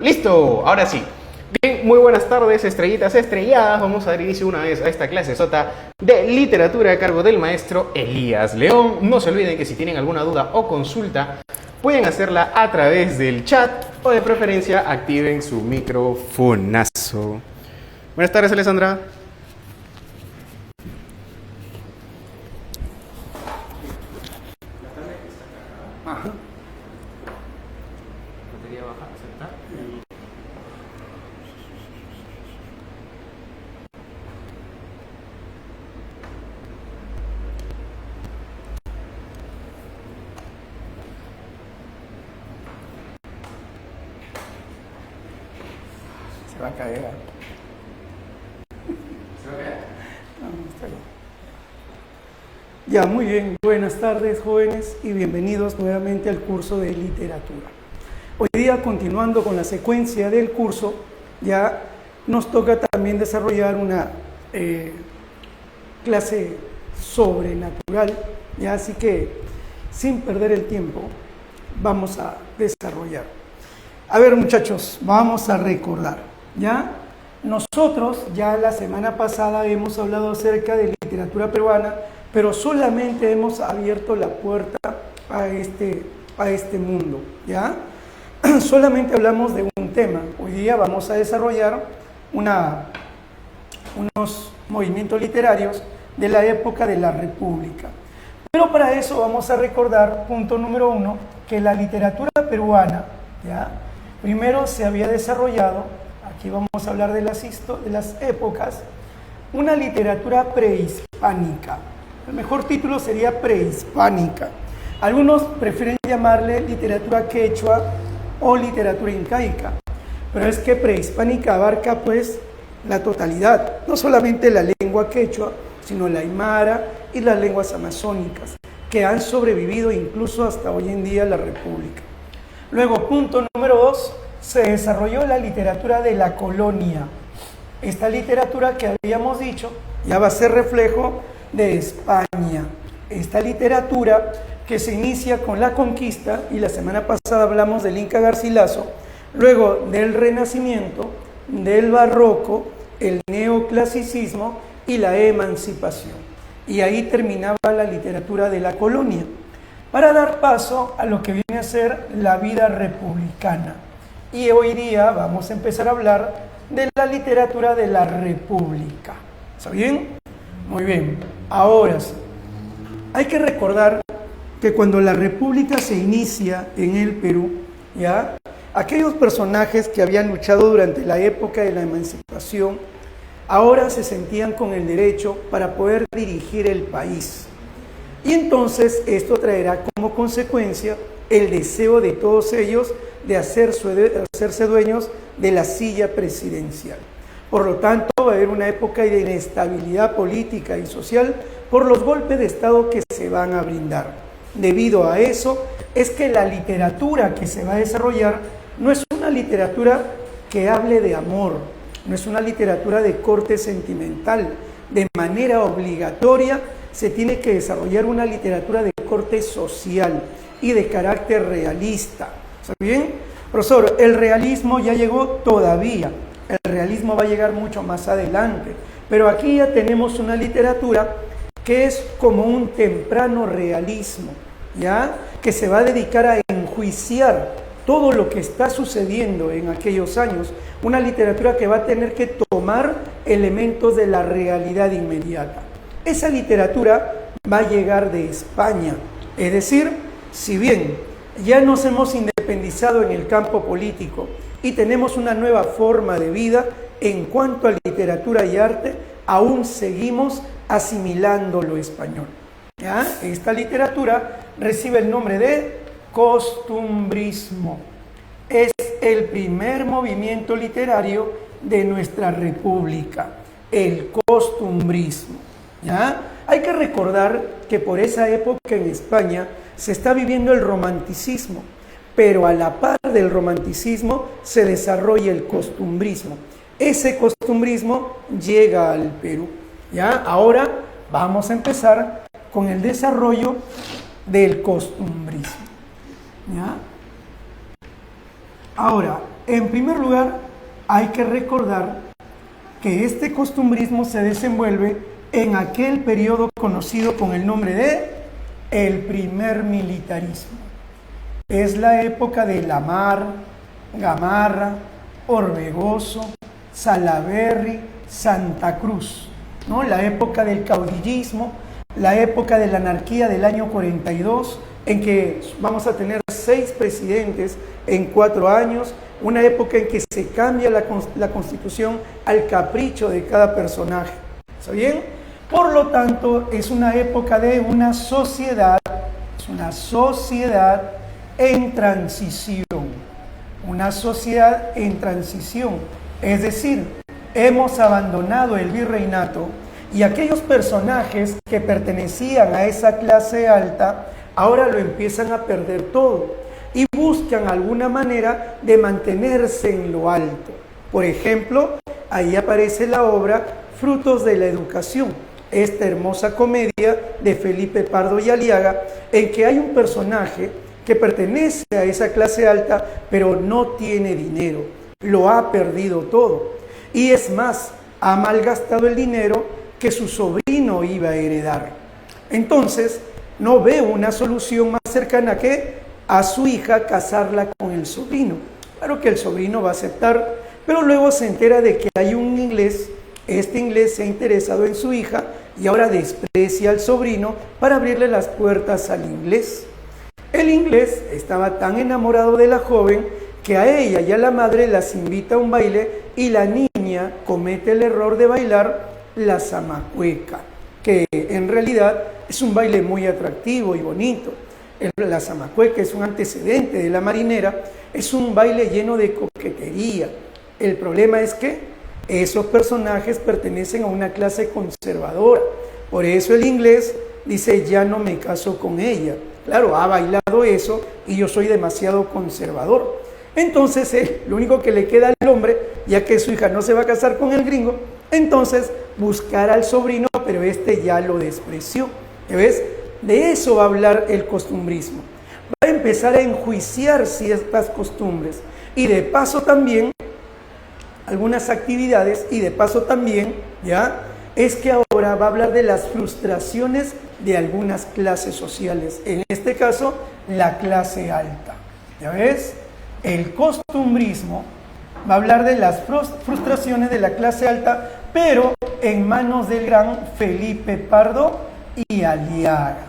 Listo, ahora sí. Bien, muy buenas tardes, estrellitas estrelladas. Vamos a dar inicio una vez a esta clase sota de literatura a cargo del maestro Elías León. No se olviden que si tienen alguna duda o consulta, pueden hacerla a través del chat o de preferencia activen su microfonazo. Buenas tardes, Alessandra. Ajá. Batería baja, aceptar. Se va a caer. ¿Se va a caer? No, está bien. Ya, muy bien. Buenas tardes, jóvenes, y bienvenidos nuevamente al curso de literatura. Hoy día, continuando con la secuencia del curso, ya nos toca también desarrollar una clase sobrenatural, ya, así que sin perder el tiempo vamos a desarrollar. A ver, muchachos, vamos a recordar, ¿ya? Nosotros ya la semana pasada hemos hablado acerca de literatura peruana, pero solamente hemos abierto la puerta a este mundo, ¿ya? Solamente hablamos de un tema. Hoy día vamos a desarrollar unos movimientos literarios de la época de la República. Pero para eso vamos a recordar, punto número 1, que la literatura peruana, ¿ya?, primero se había desarrollado, aquí vamos a hablar de las épocas, una literatura prehispánica. El mejor título sería prehispánica. Algunos prefieren llamarle literatura quechua o literatura incaica, pero es que prehispánica abarca pues la totalidad, no solamente la lengua quechua, sino la aymara y las lenguas amazónicas, que han sobrevivido incluso hasta hoy en día la República. Luego, punto número 2, se desarrolló la literatura de la colonia. Esta literatura que habíamos dicho ya va a ser reflejo de España. Esta literatura que se inicia con la conquista, y la semana pasada hablamos del Inca Garcilaso, luego del Renacimiento, del Barroco, el Neoclasicismo y la Emancipación. Y ahí terminaba la literatura de la colonia, para dar paso a lo que viene a ser la vida republicana. Y hoy día vamos a empezar a hablar de la literatura de la República. ¿Está bien? Muy bien. Ahora sí, hay que recordar que cuando la República se inicia en el Perú, ¿ya?, aquellos personajes que habían luchado durante la época de la emancipación, ahora se sentían con el derecho para poder dirigir el país. Y entonces esto traerá como consecuencia el deseo de todos ellos de hacerse dueños de la silla presidencial. Por lo tanto, va a haber una época de inestabilidad política y social por los golpes de Estado que se van a brindar. Debido a eso, es que la literatura que se va a desarrollar no es una literatura que hable de amor, no es una literatura de corte sentimental. De manera obligatoria se tiene que desarrollar una literatura de corte social y de carácter realista. ¿Está bien? Profesor, el realismo ya llegó todavía. El realismo va a llegar mucho más adelante. Pero aquí ya tenemos una literatura que es como un temprano realismo, ¿ya?, que se va a dedicar a enjuiciar todo lo que está sucediendo en aquellos años. Una literatura que va a tener que tomar elementos de la realidad inmediata. Esa literatura va a llegar de España. Es decir, si bien ya nos hemos independizado en el campo político y tenemos una nueva forma de vida, en cuanto a literatura y arte, aún seguimos asimilando lo español, ¿ya? Esta literatura recibe el nombre de costumbrismo. Es el primer movimiento literario de nuestra república, el costumbrismo, ¿ya? Hay que recordar que por esa época en España se está viviendo el romanticismo, pero a la par del romanticismo se desarrolla el costumbrismo. Ese costumbrismo llega al Perú, ¿ya? Ahora vamos a empezar con el desarrollo del costumbrismo, ¿ya? Ahora, En primer lugar, hay que recordar que este costumbrismo se desenvuelve en aquel periodo conocido con el nombre de el primer militarismo. Es la época de Lamar, Gamarra, Orbegoso, Salaverry, Santa Cruz, ¿no? La época del caudillismo, la época de la anarquía del año 42, en que vamos a tener 6 presidentes en 4 años, una época en que se cambia la constitución al capricho de cada personaje. ¿Está bien? Por lo tanto, es una época de una sociedad en transición. Una sociedad en transición. Es decir, hemos abandonado el virreinato y aquellos personajes que pertenecían a esa clase alta ahora lo empiezan a perder todo y buscan alguna manera de mantenerse en lo alto. Por ejemplo, ahí aparece la obra Frutos de la Educación, esta hermosa comedia de Felipe Pardo y Aliaga, en que hay un personaje que pertenece a esa clase alta, pero no tiene dinero, lo ha perdido todo. Y es más, ha malgastado el dinero que su sobrino iba a heredar. Entonces, no ve una solución más cercana que a su hija casarla con el sobrino. Claro que el sobrino va a aceptar, pero luego se entera de que hay un inglés. Este inglés se ha interesado en su hija y ahora desprecia al sobrino para abrirle las puertas al inglés. El inglés estaba tan enamorado de la joven que a ella y a la madre las invita a un baile y la niña comete el error de bailar la zamacueca, que en realidad es un baile muy atractivo y bonito. La zamacueca es un antecedente de la marinera, es un baile lleno de coquetería. El problema es que esos personajes pertenecen a una clase conservadora. Por eso el inglés dice, ya no me caso con ella. Claro, ha bailado eso y yo soy demasiado conservador. Entonces, lo único que le queda al hombre, ya que su hija no se va a casar con el gringo, entonces buscar al sobrino, pero este ya lo despreció. ¿Ves? De eso va a hablar el costumbrismo. Va a empezar a enjuiciar ciertas costumbres y de paso también algunas actividades y de paso también, ¿ya? Es que ahora va a hablar de las frustraciones de algunas clases sociales, en este caso la clase alta. ¿Ya ves? El costumbrismo va a hablar de las frustraciones de la clase alta, pero en manos del gran Felipe Pardo y Aliaga.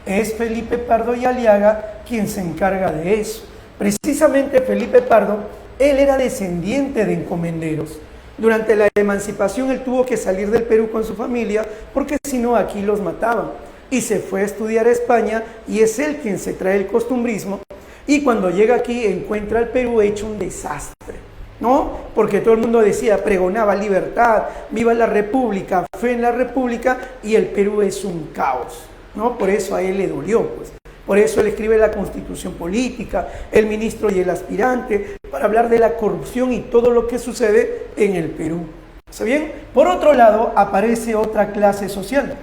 Es Felipe Pardo y Aliaga quien se encarga de eso. Precisamente Felipe Pardo, él era descendiente de encomenderos. Durante la emancipación él tuvo que salir del Perú con su familia porque si no aquí los mataban. Y se fue a estudiar a España y es él quien se trae el costumbrismo. Y cuando llega aquí encuentra al Perú hecho un desastre, ¿no? Porque todo el mundo decía, pregonaba libertad, viva la república, fe en la república, y el Perú es un caos, ¿no? Por eso a él le dolió, pues. Por eso él escribe la Constitución Política, el ministro y el aspirante, para hablar de la corrupción y todo lo que sucede en el Perú. ¿Está bien? Por otro lado, aparece otra clase social.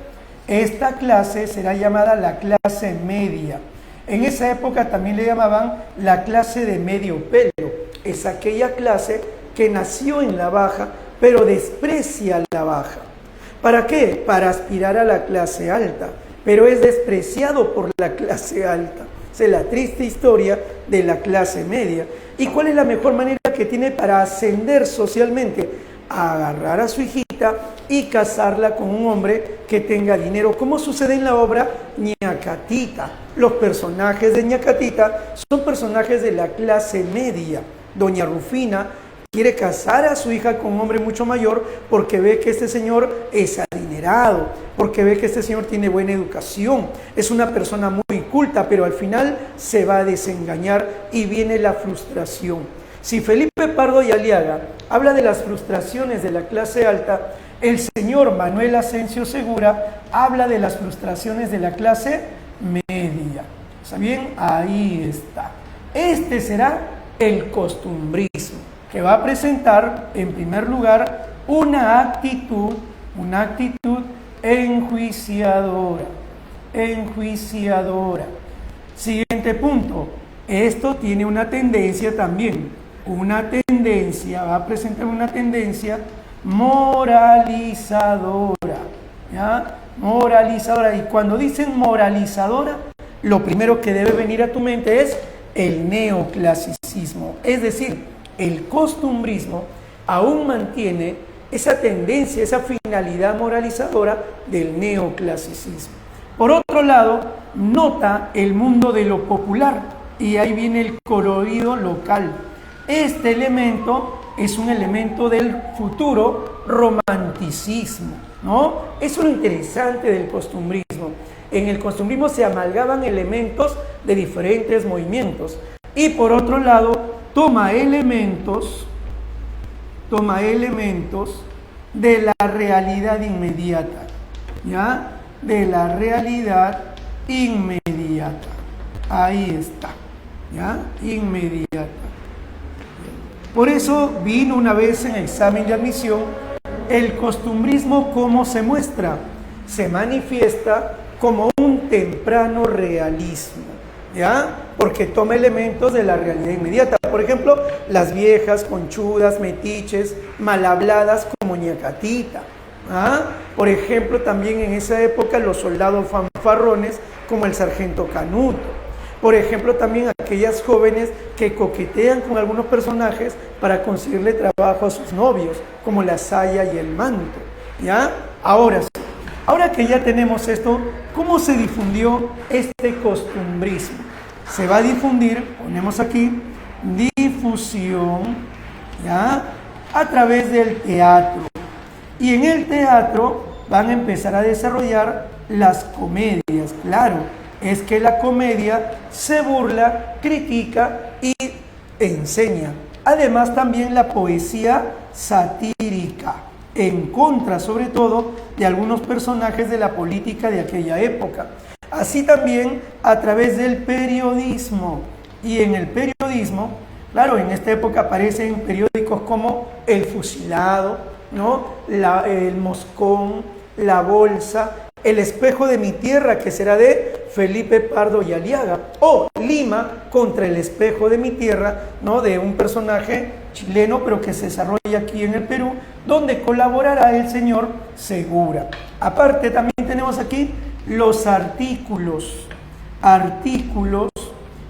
Esta clase será llamada la clase media. En esa época también le llamaban la clase de medio pelo. Es aquella clase que nació en la baja, pero desprecia la baja. ¿Para qué? Para aspirar a la clase alta, pero es despreciado por la clase alta. Es la triste historia de la clase media. ¿Y cuál es la mejor manera que tiene para ascender socialmente? Agarrar a su hijita y casarla con un hombre que tenga dinero, como sucede en la obra Ñacatita. Los personajes de Ñacatita son personajes de la clase media. Doña Rufina quiere casar a su hija con un hombre mucho mayor porque ve que este señor es adinerado, porque ve que este señor tiene buena educación, es una persona muy culta, pero al final se va a desengañar y viene la frustración. Si Felipe Pardo y Aliaga habla de las frustraciones de la clase alta, el señor Manuel Asensio Segura habla de las frustraciones de la clase media. ¿Está bien? Ahí está. Este será el costumbrismo, que va a presentar en primer lugar una actitud enjuiciadora. Siguiente punto. Esto tiene una tendencia también, una tendencia, moralizadora, ¿ya? Moralizadora. Y cuando dicen moralizadora, lo primero que debe venir a tu mente es el neoclasicismo. Es decir, el costumbrismo aún mantiene esa tendencia, esa finalidad moralizadora del neoclasicismo. Por otro lado, nota el mundo de lo popular, y ahí viene el colorido local. Este elemento es un elemento del futuro romanticismo, ¿no? Eso es lo interesante del costumbrismo. En el costumbrismo se amalgaban elementos de diferentes movimientos, y por otro lado, toma elementos de la realidad inmediata, ¿ya? De la realidad inmediata. Ahí está, ¿ya? Inmediata. Por eso vino una vez en examen de admisión el costumbrismo. ¿Cómo se muestra? Se manifiesta como un temprano realismo, ¿ya? Porque toma elementos de la realidad inmediata. Por ejemplo, las viejas, conchudas, metiches, mal habladas como ñacatita. ¿Ah? Por ejemplo, también en esa época los soldados fanfarrones como el sargento Canuto. Por ejemplo, también aquellas jóvenes que coquetean con algunos personajes para conseguirle trabajo a sus novios, como la saya y el manto, ¿ya? Ahora que ya tenemos esto, ¿cómo se difundió este costumbrismo? Se va a difundir, ponemos aquí, difusión, ¿ya? A través del teatro. Y en el teatro van a empezar a desarrollar las comedias. Claro, es que la comedia se burla, critica y enseña. Además también la poesía satírica, en contra sobre todo de algunos personajes de la política de aquella época. Así también a través del periodismo. Y en el periodismo, claro, en esta época aparecen periódicos como El Fusilado, ¿no? El Moscón, La Bolsa, El Espejo de mi Tierra, que será de Felipe Pardo y Aliaga, o Lima contra el Espejo de mi Tierra, ¿no? De un personaje chileno, pero que se desarrolla aquí en el Perú, donde colaborará el señor Segura. Aparte, también tenemos aquí los artículos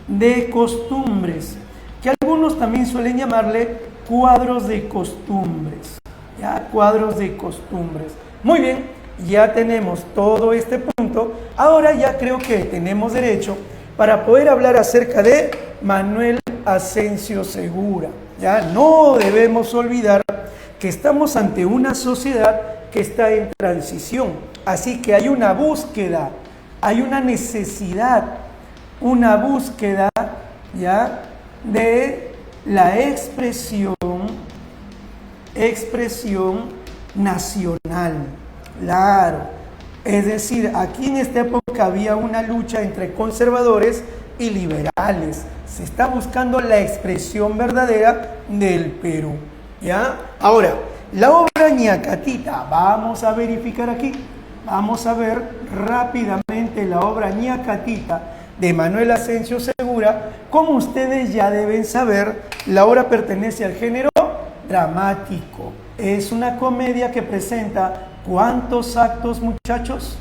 de costumbres, que algunos también suelen llamarle cuadros de costumbres. Ya, cuadros de costumbres. Muy bien, ya tenemos todo este punto. Ahora ya creo que tenemos derecho para poder hablar acerca de Manuel Asencio Segura. Ya no debemos olvidar que estamos ante una sociedad que está en transición. Así que hay una búsqueda, hay una necesidad, una búsqueda, ¿ya?, de la expresión nacional. Claro, es decir, aquí en esta época había una lucha entre conservadores y liberales. Se está buscando la expresión verdadera del Perú, ¿ya? Ahora, la obra ñacatita, vamos a verificar aquí, vamos a ver rápidamente la obra ñacatita de Manuel Asencio Segura. Como ustedes ya deben saber, la obra pertenece al género dramático. Es una comedia que presenta ¿cuántos actos, muchachos?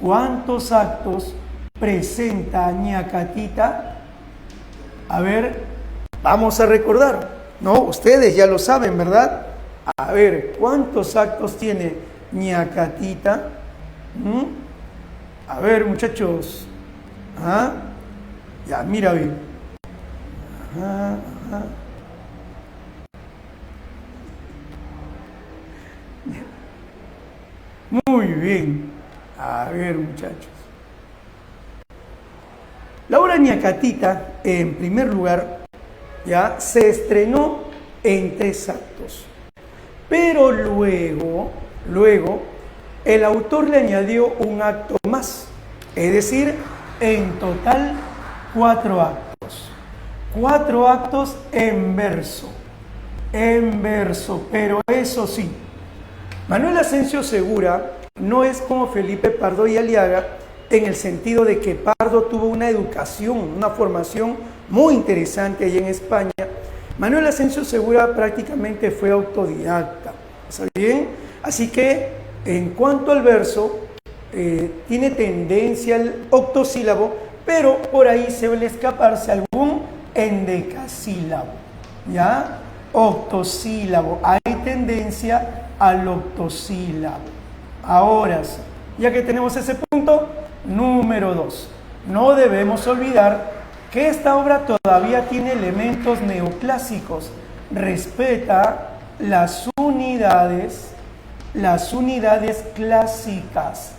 ¿Cuántos actos presenta ñacatita? A ver, vamos a recordar. No, ustedes ya lo saben, ¿verdad? A ver, ¿cuántos actos tiene ñacatita? A ver, muchachos. ¿Ah? Ya, mira bien. Ajá. Muy bien. A ver, muchachos. La obra ñacatita, en primer lugar, ya se estrenó en 3 actos. Pero luego, el autor le añadió un acto más. Es decir, en total 4 actos. 4 actos en verso. Pero eso sí, Manuel Asencio Segura no es como Felipe Pardo y Aliaga, en el sentido de que Pardo tuvo una educación, una formación muy interesante allí en España, Manuel Asensio Segura prácticamente fue autodidacta, ¿está bien? Así que en cuanto al verso, tiene tendencia al octosílabo, pero por ahí se suele escaparse algún endecasílabo, ¿ya? Octosílabo, hay tendencia al octosílabo. Ahora sí, ya que tenemos ese punto, número 2, no debemos olvidar que esta obra todavía tiene elementos neoclásicos, respeta las unidades clásicas.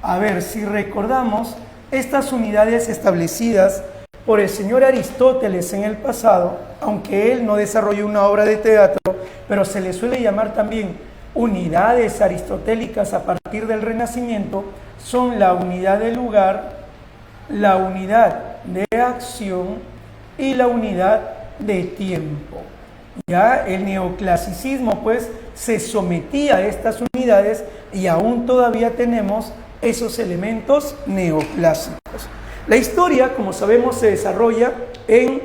A ver, si recordamos, estas unidades establecidas por el señor Aristóteles en el pasado, aunque él no desarrolló una obra de teatro, pero se le suele llamar también unidades aristotélicas a partir del Renacimiento, son la unidad de lugar, la unidad de acción y la unidad de tiempo. Ya el neoclasicismo pues se sometía a estas unidades y aún todavía tenemos esos elementos neoclásicos. La historia, como sabemos, se desarrolla en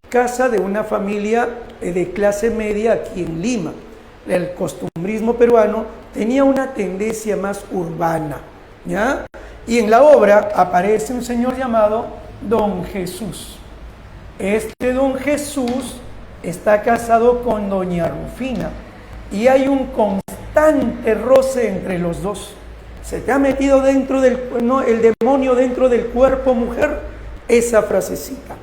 casa de una familia de clase media aquí en Lima. El costumbrismo peruano tenía una tendencia más urbana, ¿ya? Y en la obra aparece un señor llamado Don Jesús. Este Don Jesús está casado con doña Rufina y hay un constante roce entre los dos. ¿Se te ha metido dentro el demonio dentro del cuerpo, mujer? Esa frasecita,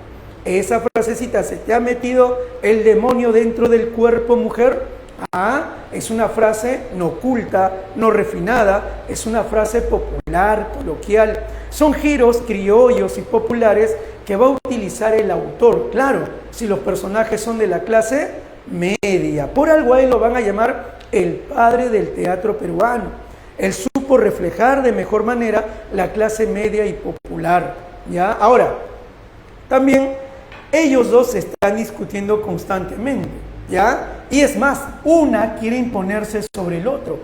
¿se te ha metido el demonio dentro del cuerpo, mujer? Es una frase no culta, no refinada, es una frase popular, coloquial. Son giros criollos y populares que va a utilizar el autor. Claro, si los personajes son de la clase media. Por algo a él lo van a llamar el padre del teatro peruano. Él supo reflejar de mejor manera la clase media y popular, ¿ya? Ahora, también ellos dos se están discutiendo constantemente, ¿ya? Y es más, una quiere imponerse sobre el otro.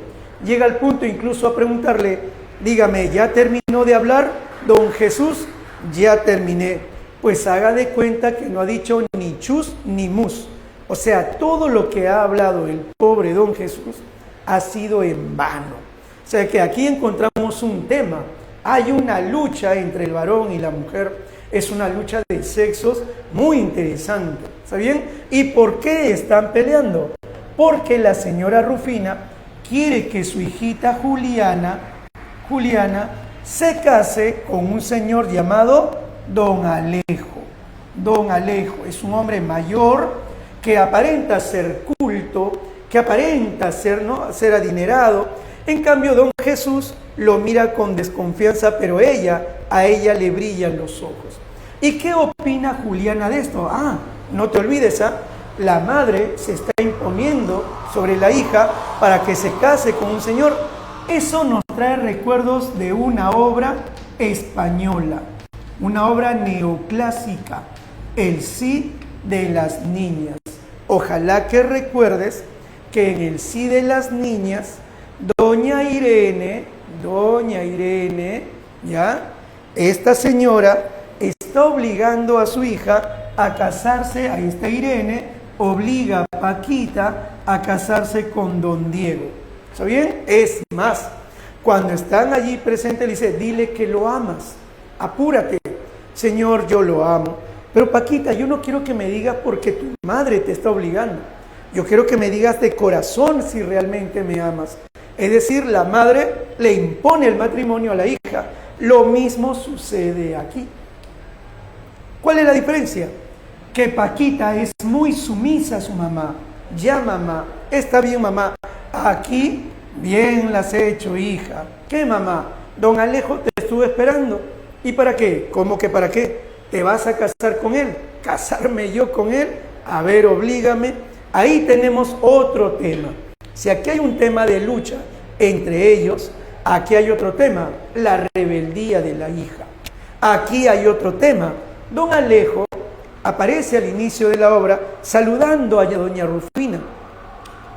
Llega al punto incluso a preguntarle, dígame, ¿ya terminó de hablar, don Jesús? Ya terminé. Pues haga de cuenta que no ha dicho ni chus ni mus. O sea, todo lo que ha hablado el pobre don Jesús ha sido en vano. O sea que aquí encontramos un tema. Hay una lucha entre el varón y la mujer. Es una lucha de sexos muy interesante. ¿Está bien? ¿Y por qué están peleando? Porque la señora Rufina quiere que su hijita Juliana se case con un señor llamado Don Alejo. Don Alejo es un hombre mayor que aparenta ser culto, que aparenta ser adinerado. En cambio, don Jesús lo mira con desconfianza, pero a ella le brillan los ojos. ¿Y qué opina Juliana de esto? No te olvides, la madre se está imponiendo sobre la hija para que se case con un señor. Eso nos trae recuerdos de una obra española, una obra neoclásica, El Cid de las Niñas. Ojalá que recuerdes que en El Cid de las Niñas, Doña Irene, ¿ya? Esta señora está obligando a su hija a casarse, ahí está Irene, obliga a Paquita a casarse con don Diego. ¿Está bien? Es más, cuando están allí presentes, le dice, dile que lo amas, apúrate, señor, yo lo amo. Pero Paquita, yo no quiero que me digas porque tu madre te está obligando. Yo quiero que me digas de corazón si realmente me amas. Es decir, la madre le impone el matrimonio a la hija. Lo mismo sucede aquí. ¿Cuál es la diferencia? Que Paquita es muy sumisa a su mamá. Ya, mamá, está bien, mamá. Aquí, bien las he hecho, hija. ¿Qué, mamá? Don Alejo te estuvo esperando. ¿Y para qué? ¿Cómo que para qué? ¿Te vas a casar con él? ¿Casarme yo con él? A ver, oblígame. Ahí tenemos otro tema. Si aquí hay un tema de lucha entre ellos, aquí hay otro tema, la rebeldía de la hija. Aquí hay otro tema. Don Alejo aparece al inicio de la obra saludando a doña Rufina.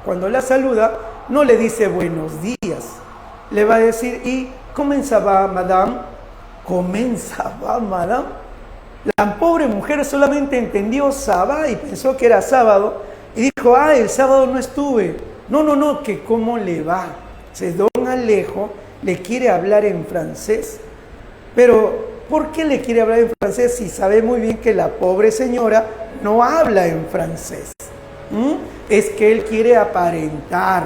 Cuando la saluda, no le dice buenos días. Le va a decir, ¿y cómo va, madame? ¿Cómo va, madame? La pobre mujer solamente entendió Sabá y pensó que era sábado y dijo, el sábado no estuve. No, que cómo le va. Entonces, don Alejo le quiere hablar en francés. Pero, ¿por qué le quiere hablar en francés si sabe muy bien que la pobre señora no habla en francés? Es que él quiere aparentar.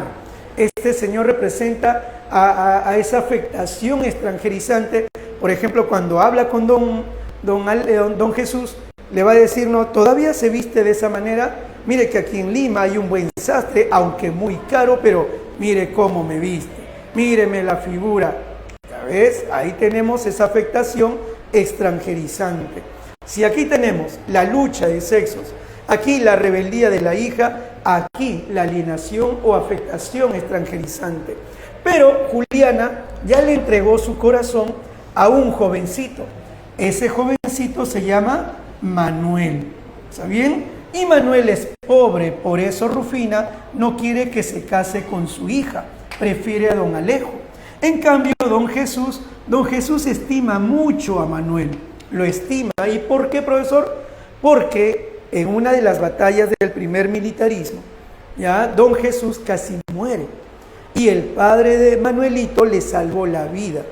Este señor representa a esa afectación extranjerizante. Por ejemplo, cuando habla con don Jesús, le va a decir, no, todavía se viste de esa manera. Mire que aquí en Lima hay un buen sastre, aunque muy caro, pero mire cómo me viste, míreme la figura. ¿Ya ves? Ahí tenemos esa afectación extranjerizante. Si aquí tenemos la lucha de sexos, aquí la rebeldía de la hija, aquí la alienación o afectación extranjerizante. Pero Juliana ya le entregó su corazón a un jovencito. Ese jovencito se llama Manuel. ¿Está bien? Y Manuel es pobre, por eso Rufina no quiere que se case con su hija, prefiere a don Alejo. En cambio, don Jesús estima mucho a Manuel, lo estima. ¿Y por qué, profesor? Porque en una de las batallas del primer militarismo, ya don Jesús casi muere y el padre de Manuelito le salvó la vida.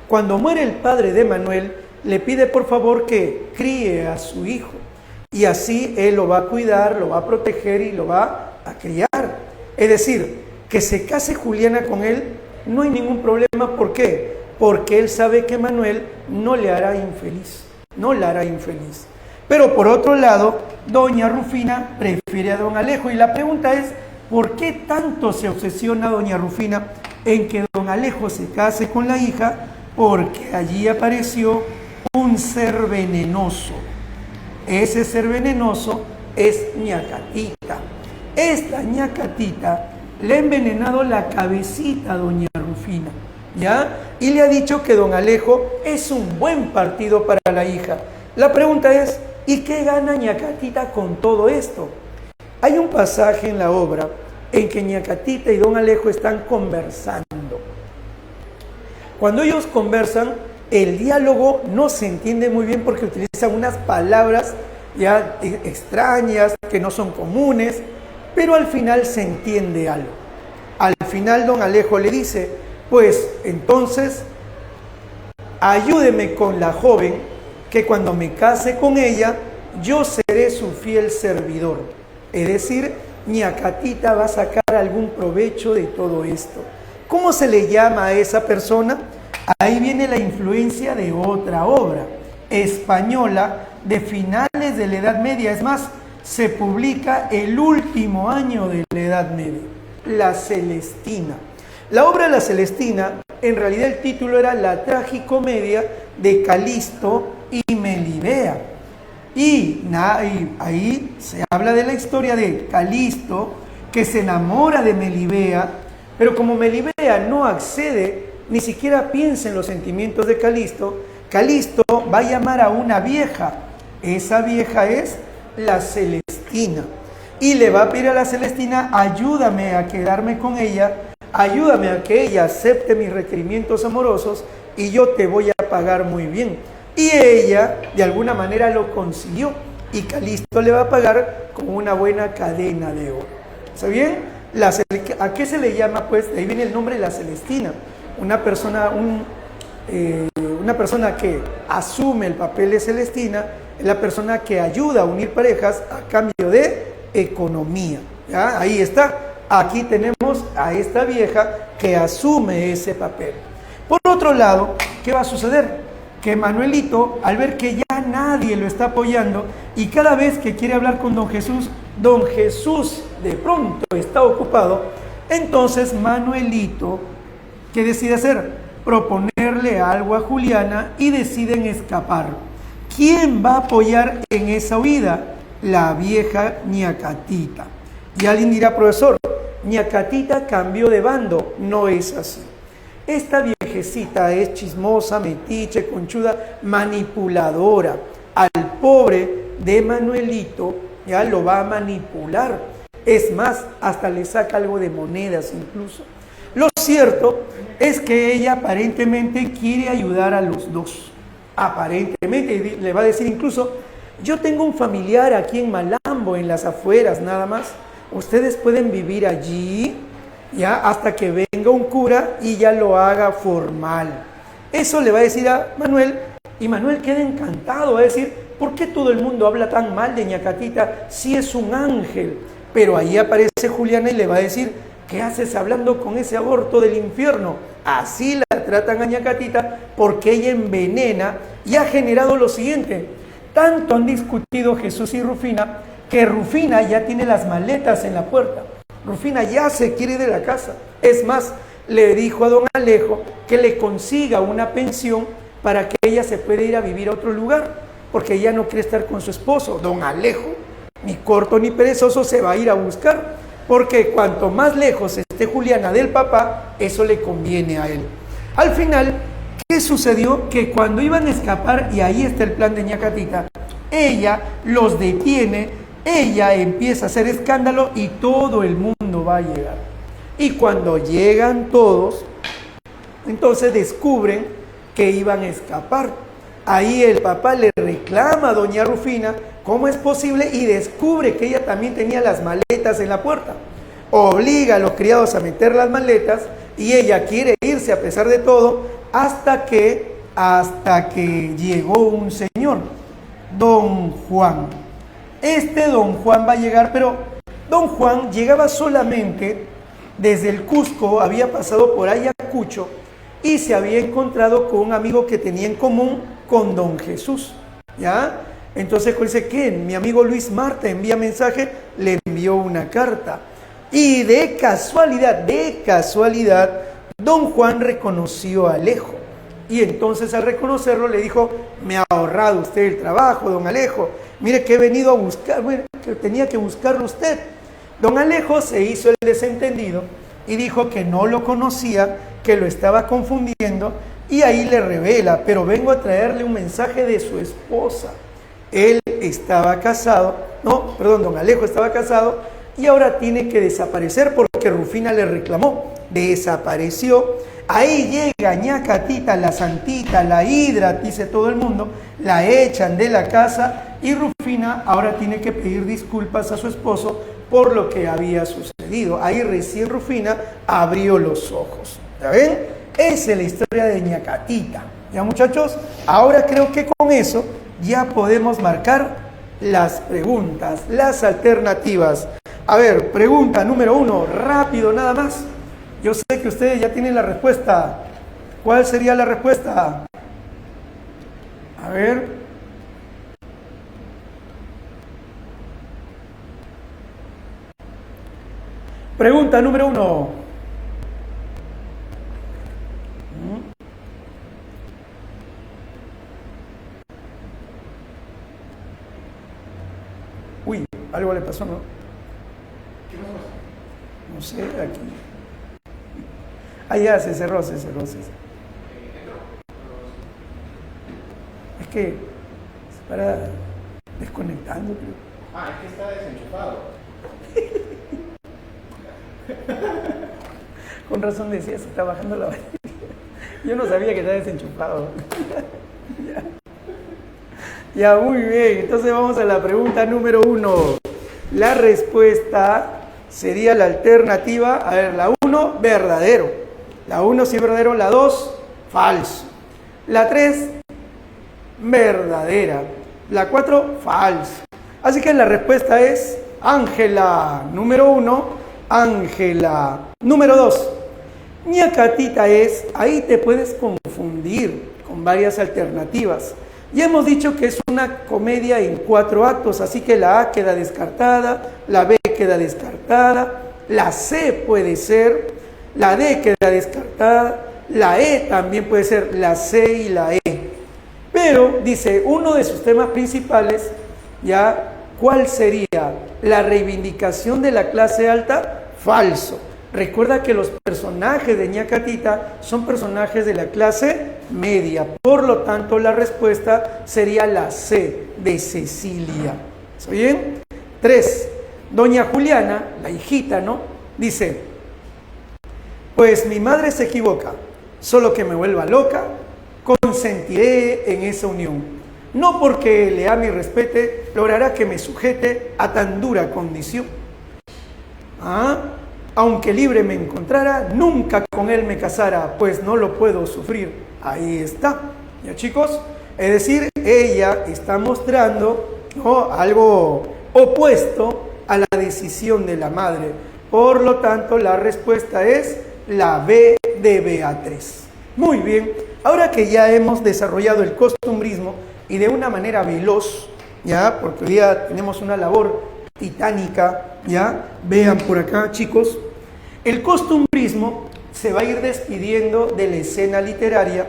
Cuando muere el padre de Manuel, le pide por favor que críe a su hijo. Y así él lo va a cuidar, lo va a proteger y lo va a criar. Es decir, que se case Juliana con él, no hay ningún problema. ¿Por qué? Porque él sabe que Manuel no le hará infeliz, no la hará infeliz. Pero por otro lado, doña Rufina prefiere a don Alejo. Y la pregunta es, ¿por qué tanto se obsesiona doña Rufina en que don Alejo se case con la hija? Porque allí apareció un ser venenoso. Ese ser venenoso es Ñacatita. Esta Ñacatita le ha envenenado la cabecita a doña Rufina, ¿ya? Y le ha dicho que don Alejo es un buen partido para la hija. La pregunta es, ¿y qué gana Ñacatita con todo esto? Hay un pasaje en la obra en que Ñacatita y don Alejo están conversando. Cuando ellos conversan, el diálogo no se entiende muy bien porque utilizan unas palabras ya extrañas, que no son comunes, pero al final se entiende algo. Al final don Alejo le dice, pues entonces ayúdeme con la joven, que cuando me case con ella, yo seré su fiel servidor. Es decir, Ñacatita va a sacar algún provecho de todo esto. ¿Cómo se le llama a esa persona? Ahí viene la influencia de otra obra española de finales de la Edad Media. Es más, se publica el último año de la Edad Media, La Celestina. La obra La Celestina, en realidad el título era La tragicomedia de Calisto y Melibea. Y ahí se habla de la historia de Calisto, que se enamora de Melibea, pero como Melibea no accede, ni siquiera piensa en los sentimientos de Calisto, Calisto va a llamar a una vieja. Esa vieja es la Celestina. Y le va a pedir a la Celestina, ayúdame a quedarme con ella, ayúdame a que ella acepte mis requerimientos amorosos y yo te voy a pagar muy bien. Y ella, de alguna manera, lo consiguió. Y Calisto le va a pagar con una buena cadena de oro. ¿Está bien? ¿A qué se le llama? Pues de ahí viene el nombre de la Celestina. Una persona que asume el papel de Celestina es la persona que ayuda a unir parejas a cambio de economía. ¿Ya? Ahí está. Aquí tenemos a esta vieja que asume ese papel. Por otro lado, ¿qué va a suceder? Que Manuelito, al ver que ya nadie lo está apoyando y cada vez que quiere hablar con don Jesús de pronto está ocupado, entonces Manuelito, ¿qué decide hacer? Proponerle algo a Juliana y deciden escapar. ¿Quién va a apoyar en esa huida? La vieja Ñacatita. Y alguien dirá, profesor, Ñacatita cambió de bando. No es así. Esta viejecita es chismosa, metiche, conchuda, manipuladora. Al pobre de Manuelito ya lo va a manipular. Es más, hasta le saca algo de monedas incluso. Lo cierto es que ella aparentemente quiere ayudar a los dos. Aparentemente, y le va a decir incluso, yo tengo un familiar aquí en Malambo, en las afueras nada más, ustedes pueden vivir allí, ya, hasta que venga un cura y ya lo haga formal. Eso le va a decir a Manuel, y Manuel queda encantado, va a decir, ¿por qué todo el mundo habla tan mal de Ñacatita si es un ángel? Pero ahí aparece Juliana y le va a decir, ¿qué haces hablando con ese aborto del infierno? Así la tratan a Ñacatita porque ella envenena y ha generado lo siguiente. Tanto han discutido Jesús y Rufina que Rufina ya tiene las maletas en la puerta. Rufina ya se quiere ir de la casa. Es más, le dijo a don Alejo que le consiga una pensión para que ella se pueda ir a vivir a otro lugar, porque ella no quiere estar con su esposo. Don Alejo, ni corto ni perezoso, se va a ir a buscar, porque cuanto más lejos esté Juliana del papá, eso le conviene a él. Al final, ¿qué sucedió? Que cuando iban a escapar, y ahí está el plan de Ñacatita, ella los detiene, ella empieza a hacer escándalo y todo el mundo va a llegar. Y cuando llegan todos, entonces descubren que iban a escapar. Ahí el papá le reclama a doña Rufina cómo es posible y descubre que ella también tenía las maletas en la puerta. Obliga a los criados a meter las maletas y ella quiere irse a pesar de todo hasta que llegó un señor, don Juan. Este don Juan va a llegar, pero don Juan llegaba solamente desde el Cusco, había pasado por Ayacucho y se había encontrado con un amigo que tenía en común con don Jesús, ¿ya? Entonces dice que mi amigo Luis Marta envía mensaje, le envió una carta y de casualidad, don Juan reconoció a Alejo y entonces al reconocerlo le dijo, me ha ahorrado usted el trabajo, don Alejo, mire que he venido a buscar, bueno, que tenía que buscarlo usted. Don Alejo se hizo el desentendido y dijo que no lo conocía, que lo estaba confundiendo y ahí le revela, pero vengo a traerle un mensaje de su esposa. Él estaba casado, don Alejo estaba casado y ahora tiene que desaparecer porque Rufina le reclamó, desapareció. Ahí llega Ñacatita, la santita, la hidra, dice todo el mundo, la echan de la casa y Rufina ahora tiene que pedir disculpas a su esposo por lo que había sucedido. Ahí recién Rufina abrió los ojos. ¿Ya ven? Esa es la historia de Ñacatita. ¿Ya, muchachos? Ahora creo que con eso ya podemos marcar las preguntas, las alternativas. A ver, pregunta número 1, rápido nada más. Yo sé que ustedes ya tienen la respuesta. ¿Cuál sería la respuesta? A ver. Pregunta número 1. Uy, algo le pasó, ¿no? ¿Qué pasó? No sé, aquí. Ah, ya, se cerró. Es que se para desconectando, creo. Ah, es que está desenchufado. Con razón decía, se está bajando la batería. Yo no sabía que estaba desenchufado. Ya, muy bien. Entonces vamos a la pregunta número 1. La respuesta sería la alternativa. A ver, la 1, verdadero. La 1 sí verdadero, la 2, falso. La 3, verdadera. La 4, falso. Así que la respuesta es Ángela. Número 1, Ángela. Número 2, Ñacatita es, ahí te puedes confundir con varias alternativas. Ya hemos dicho que es una comedia en 4 actos, así que la A queda descartada, la B queda descartada, la C puede ser, la D queda descartada, la E también puede ser, la C y la E. Pero, dice, uno de sus temas principales, ya, ¿cuál sería? La reivindicación de la clase alta, falso. Recuerda que los personajes de Ñacatita son personajes de la clase media. Por lo tanto, la respuesta sería la C, de Cecilia. ¿Está bien? 3. Doña Juliana, la hijita, ¿no? Dice, pues mi madre se equivoca, solo que me vuelva loca, con consentiré en esa unión. No porque le ame y respete, logrará que me sujete a tan dura condición. Aunque libre me encontrara, nunca con él me casara, pues no lo puedo sufrir. Ahí está, ¿ya chicos? Es decir, ella está mostrando, ¿no?, algo opuesto a la decisión de la madre. Por lo tanto, la respuesta es la B de Beatriz. Muy bien, ahora que ya hemos desarrollado el costumbrismo y de una manera veloz, ya, porque hoy día tenemos una labor titánica, ya, vean por acá, chicos, el costumbrismo se va a ir despidiendo de la escena literaria.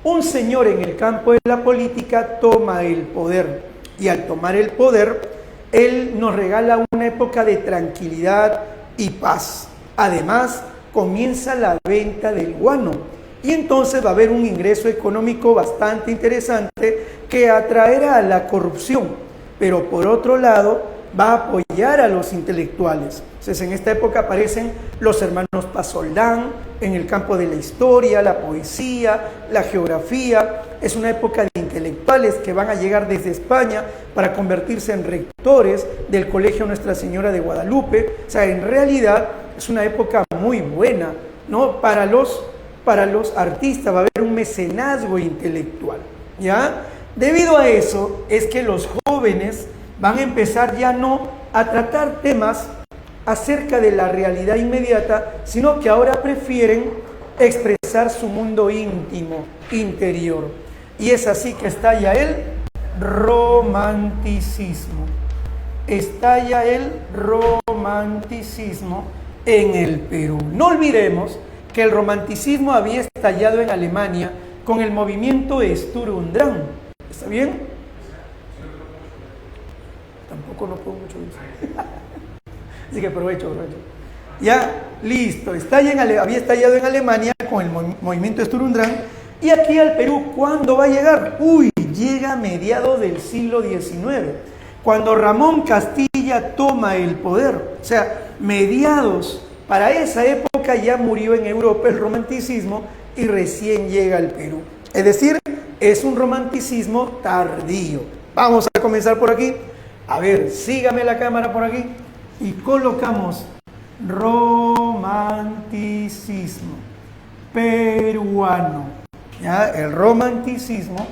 Un señor en el campo de la política toma el poder, y al tomar el poder, él nos regala una época de tranquilidad y paz. Además, comienza la venta del guano, y entonces va a haber un ingreso económico bastante interesante que atraerá a la corrupción, pero por otro lado va a apoyar a los intelectuales. Entonces, en esta época aparecen los hermanos Pasoldán en el campo de la historia, la poesía, la geografía. Es una época de intelectuales que van a llegar desde España para convertirse en rectores del Colegio Nuestra Señora de Guadalupe. O sea, en realidad es una época muy buena, ¿no? Para los artistas va a haber un mecenazgo intelectual, ¿ya? Debido a eso es que los jóvenes van a empezar ya no a tratar temas acerca de la realidad inmediata, sino que ahora prefieren expresar su mundo íntimo, interior. Y es así que estalla el romanticismo. Estalla el romanticismo en el Perú. No olvidemos que el romanticismo había estallado en Alemania con el movimiento Sturm und Drang. ¿Está bien? Tampoco no puedo mucho decir. Así que aprovecho. Ya, listo. Había estallado en Alemania con el movimiento Sturm und Drang. Y aquí al Perú, ¿cuándo va a llegar? Llega a mediados del siglo XIX, cuando Ramón Castilla toma el poder. O sea, mediados. Para esa época ya murió en Europa el romanticismo y recién llega al Perú. Es decir, es un romanticismo tardío. Vamos a comenzar por aquí. A ver, sígame la cámara por aquí. Y colocamos romanticismo peruano. ¿Ya? El romanticismo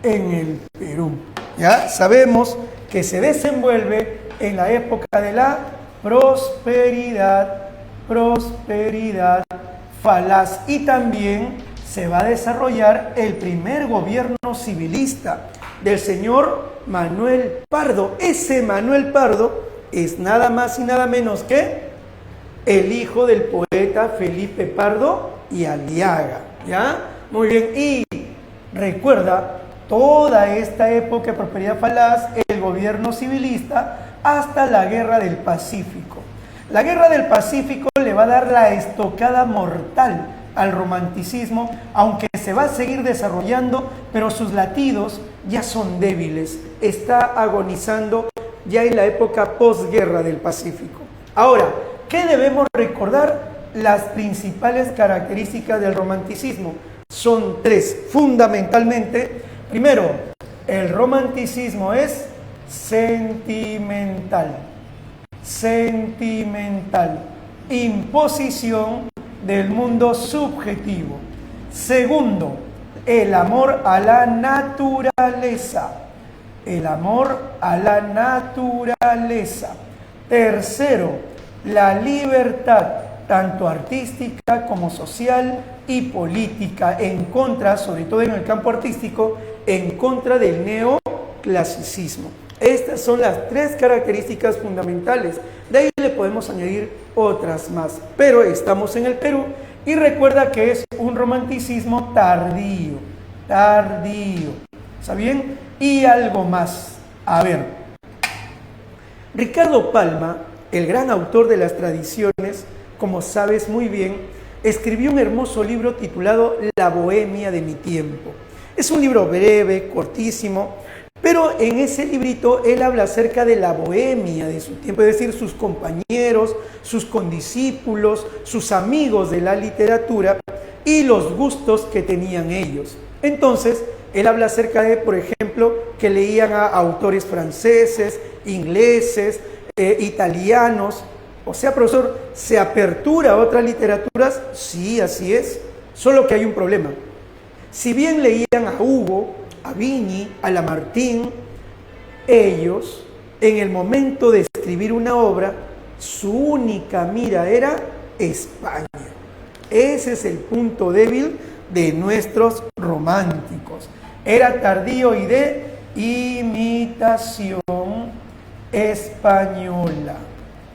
en el Perú. ¿Ya? Sabemos que se desenvuelve en la época de la prosperidad falaz, y también se va a desarrollar el primer gobierno civilista del señor Manuel Pardo. Ese Manuel Pardo es nada más y nada menos que el hijo del poeta Felipe Pardo y Aliaga, ¿ya? Muy bien, y recuerda toda esta época de prosperidad falaz, el gobierno civilista, hasta la Guerra del Pacífico. La Guerra del Pacífico le va a dar la estocada mortal al romanticismo, aunque se va a seguir desarrollando, pero sus latidos ya son débiles. Está agonizando ya en la época posguerra del Pacífico. Ahora, ¿qué debemos recordar? Las principales características del romanticismo son tres, fundamentalmente. Primero, el romanticismo es sentimental. Imposición del mundo subjetivo. Segundo, el amor a la naturaleza. Tercero, la libertad, tanto artística como social y política, en contra, sobre todo en el campo artístico, en contra del neoclasicismo. Estas son las tres características fundamentales. De ahí le podemos añadir otras más. Pero estamos en el Perú y recuerda que es un romanticismo tardío. ¿Está bien? Y algo más. A ver. Ricardo Palma, el gran autor de las tradiciones, como sabes muy bien, escribió un hermoso libro titulado La Bohemia de mi tiempo. Es un libro breve, cortísimo, pero en ese librito él habla acerca de la bohemia de su tiempo, es decir, sus compañeros, sus condiscípulos, sus amigos de la literatura y los gustos que tenían ellos. Entonces, él habla acerca de, por ejemplo, que leían a autores franceses, ingleses, italianos. O sea, profesor, ¿se apertura a otras literaturas? Sí, así es. Solo que hay un problema. Si bien leían a Hugo, a Vigny, a Lamartine, ellos, en el momento de escribir una obra, su única mira era España. Ese es el punto débil de nuestros románticos. Era tardío y de imitación española.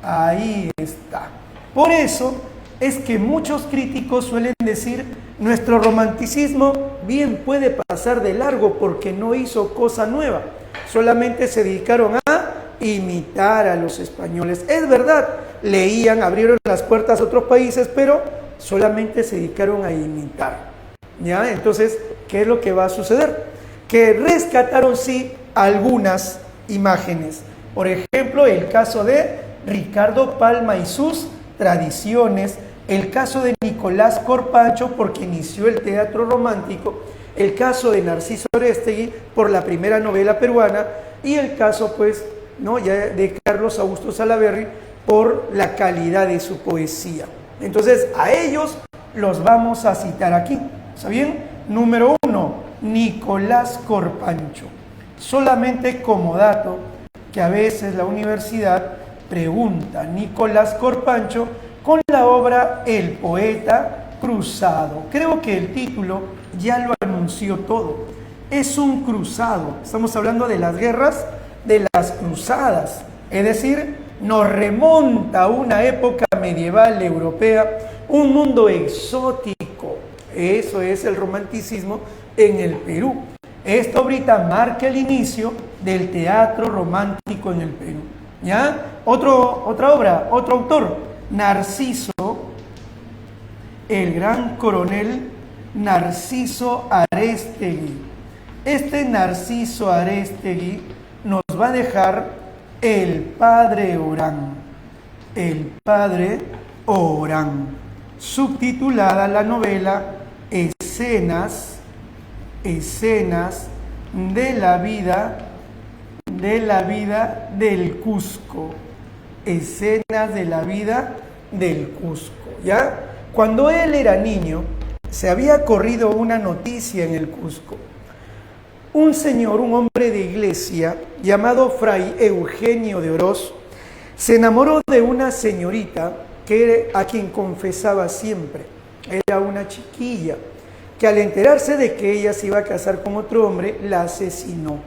Ahí está. Por eso es que muchos críticos suelen decir, nuestro romanticismo bien puede pasar de largo porque no hizo cosa nueva. Solamente se dedicaron a imitar a los españoles. Es verdad, leían, abrieron las puertas a otros países, pero solamente se dedicaron a imitar. ¿Ya? Entonces, ¿qué es lo que va a suceder? Que rescataron sí algunas imágenes. Por ejemplo, el caso de Ricardo Palma y sus tradiciones, el caso de Nicolás Corpancho porque inició el teatro romántico, el caso de Narciso Aréztegui por la primera novela peruana y el caso pues ¿no? ya de Carlos Augusto Salaverry por la calidad de su poesía. Entonces a ellos los vamos a citar aquí. ¿Está bien? Número 1, Nicolás Corpancho. Solamente como dato que a veces la universidad pregunta, Nicolás Corpancho con la obra El poeta cruzado. Creo que el título ya lo anunció todo. Es un cruzado. Estamos hablando de las guerras de las cruzadas. Es decir, nos remonta a una época medieval europea, un mundo exótico. Eso es el romanticismo en el Perú. Esto ahorita marca el inicio del teatro romántico en el Perú. ¿Ya? Otra obra, otro autor, Narciso, el gran coronel Narciso Aréztegui. Este Narciso Aréztegui nos va a dejar El Padre Orán. El Padre Orán. Subtitulada la novela Escenas de la vida del Cusco. Escenas de la vida del Cusco, ¿ya? Cuando él era niño, se había corrido una noticia en el Cusco. Un señor, un hombre de iglesia, llamado Fray Eugenio de Oroz, se enamoró de una señorita a quien confesaba siempre. Era una chiquilla, que al enterarse de que ella se iba a casar con otro hombre, la asesinó.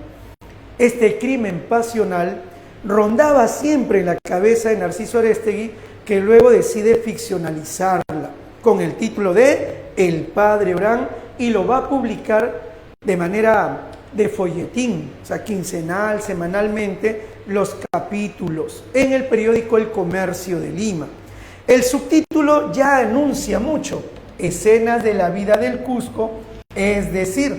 Este crimen pasional rondaba siempre en la cabeza de Narciso Aréztegui, que luego decide ficcionalizarla con el título de El Padre Orán y lo va a publicar de manera de folletín, o sea, quincenal, semanalmente, los capítulos en el periódico El Comercio de Lima. El subtítulo ya anuncia mucho, Escenas de la vida del Cusco, es decir,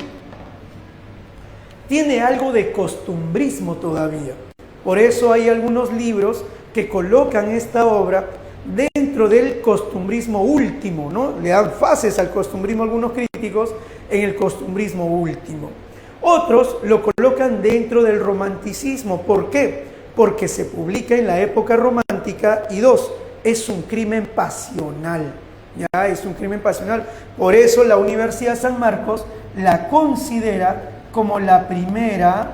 tiene algo de costumbrismo todavía. Por eso hay algunos libros que colocan esta obra dentro del costumbrismo último, ¿no? Le dan fases al costumbrismo algunos críticos en el costumbrismo último. Otros lo colocan dentro del romanticismo. ¿Por qué? Porque se publica en la época romántica y dos, es un crimen pasional. Ya es un crimen pasional. Por eso la Universidad San Marcos la considera como la primera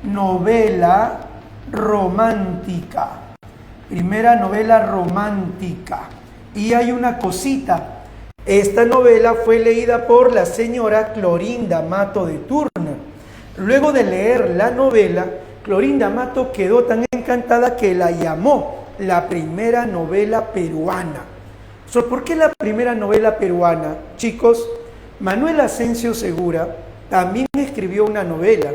novela romántica. Primera novela romántica. Y hay una cosita. Esta novela fue leída por la señora Clorinda Mato de Turner. Luego de leer la novela, Clorinda Mato quedó tan encantada que la llamó la primera novela peruana. ¿Por qué la primera novela peruana? Chicos, Manuel Asensio Segura también escribió una novela,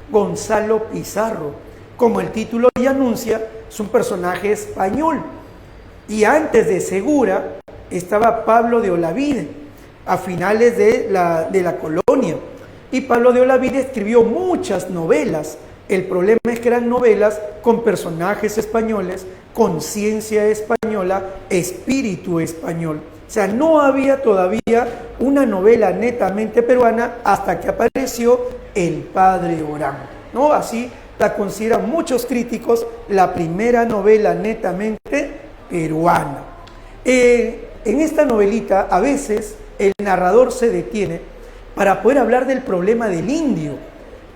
Gonzalo Pizarro. Como el título ya anuncia, es un personaje español. Y antes de Segura estaba Pablo de Olavide, a finales de la colonia. Y Pablo de Olavide escribió muchas novelas. El problema es que eran novelas con personajes españoles, conciencia española, espíritu español. O sea, no había todavía una novela netamente peruana hasta que apareció El Padre Orán, ¿no? Así la consideran muchos críticos la primera novela netamente peruana. En esta novelita a veces el narrador se detiene para poder hablar del problema del indio.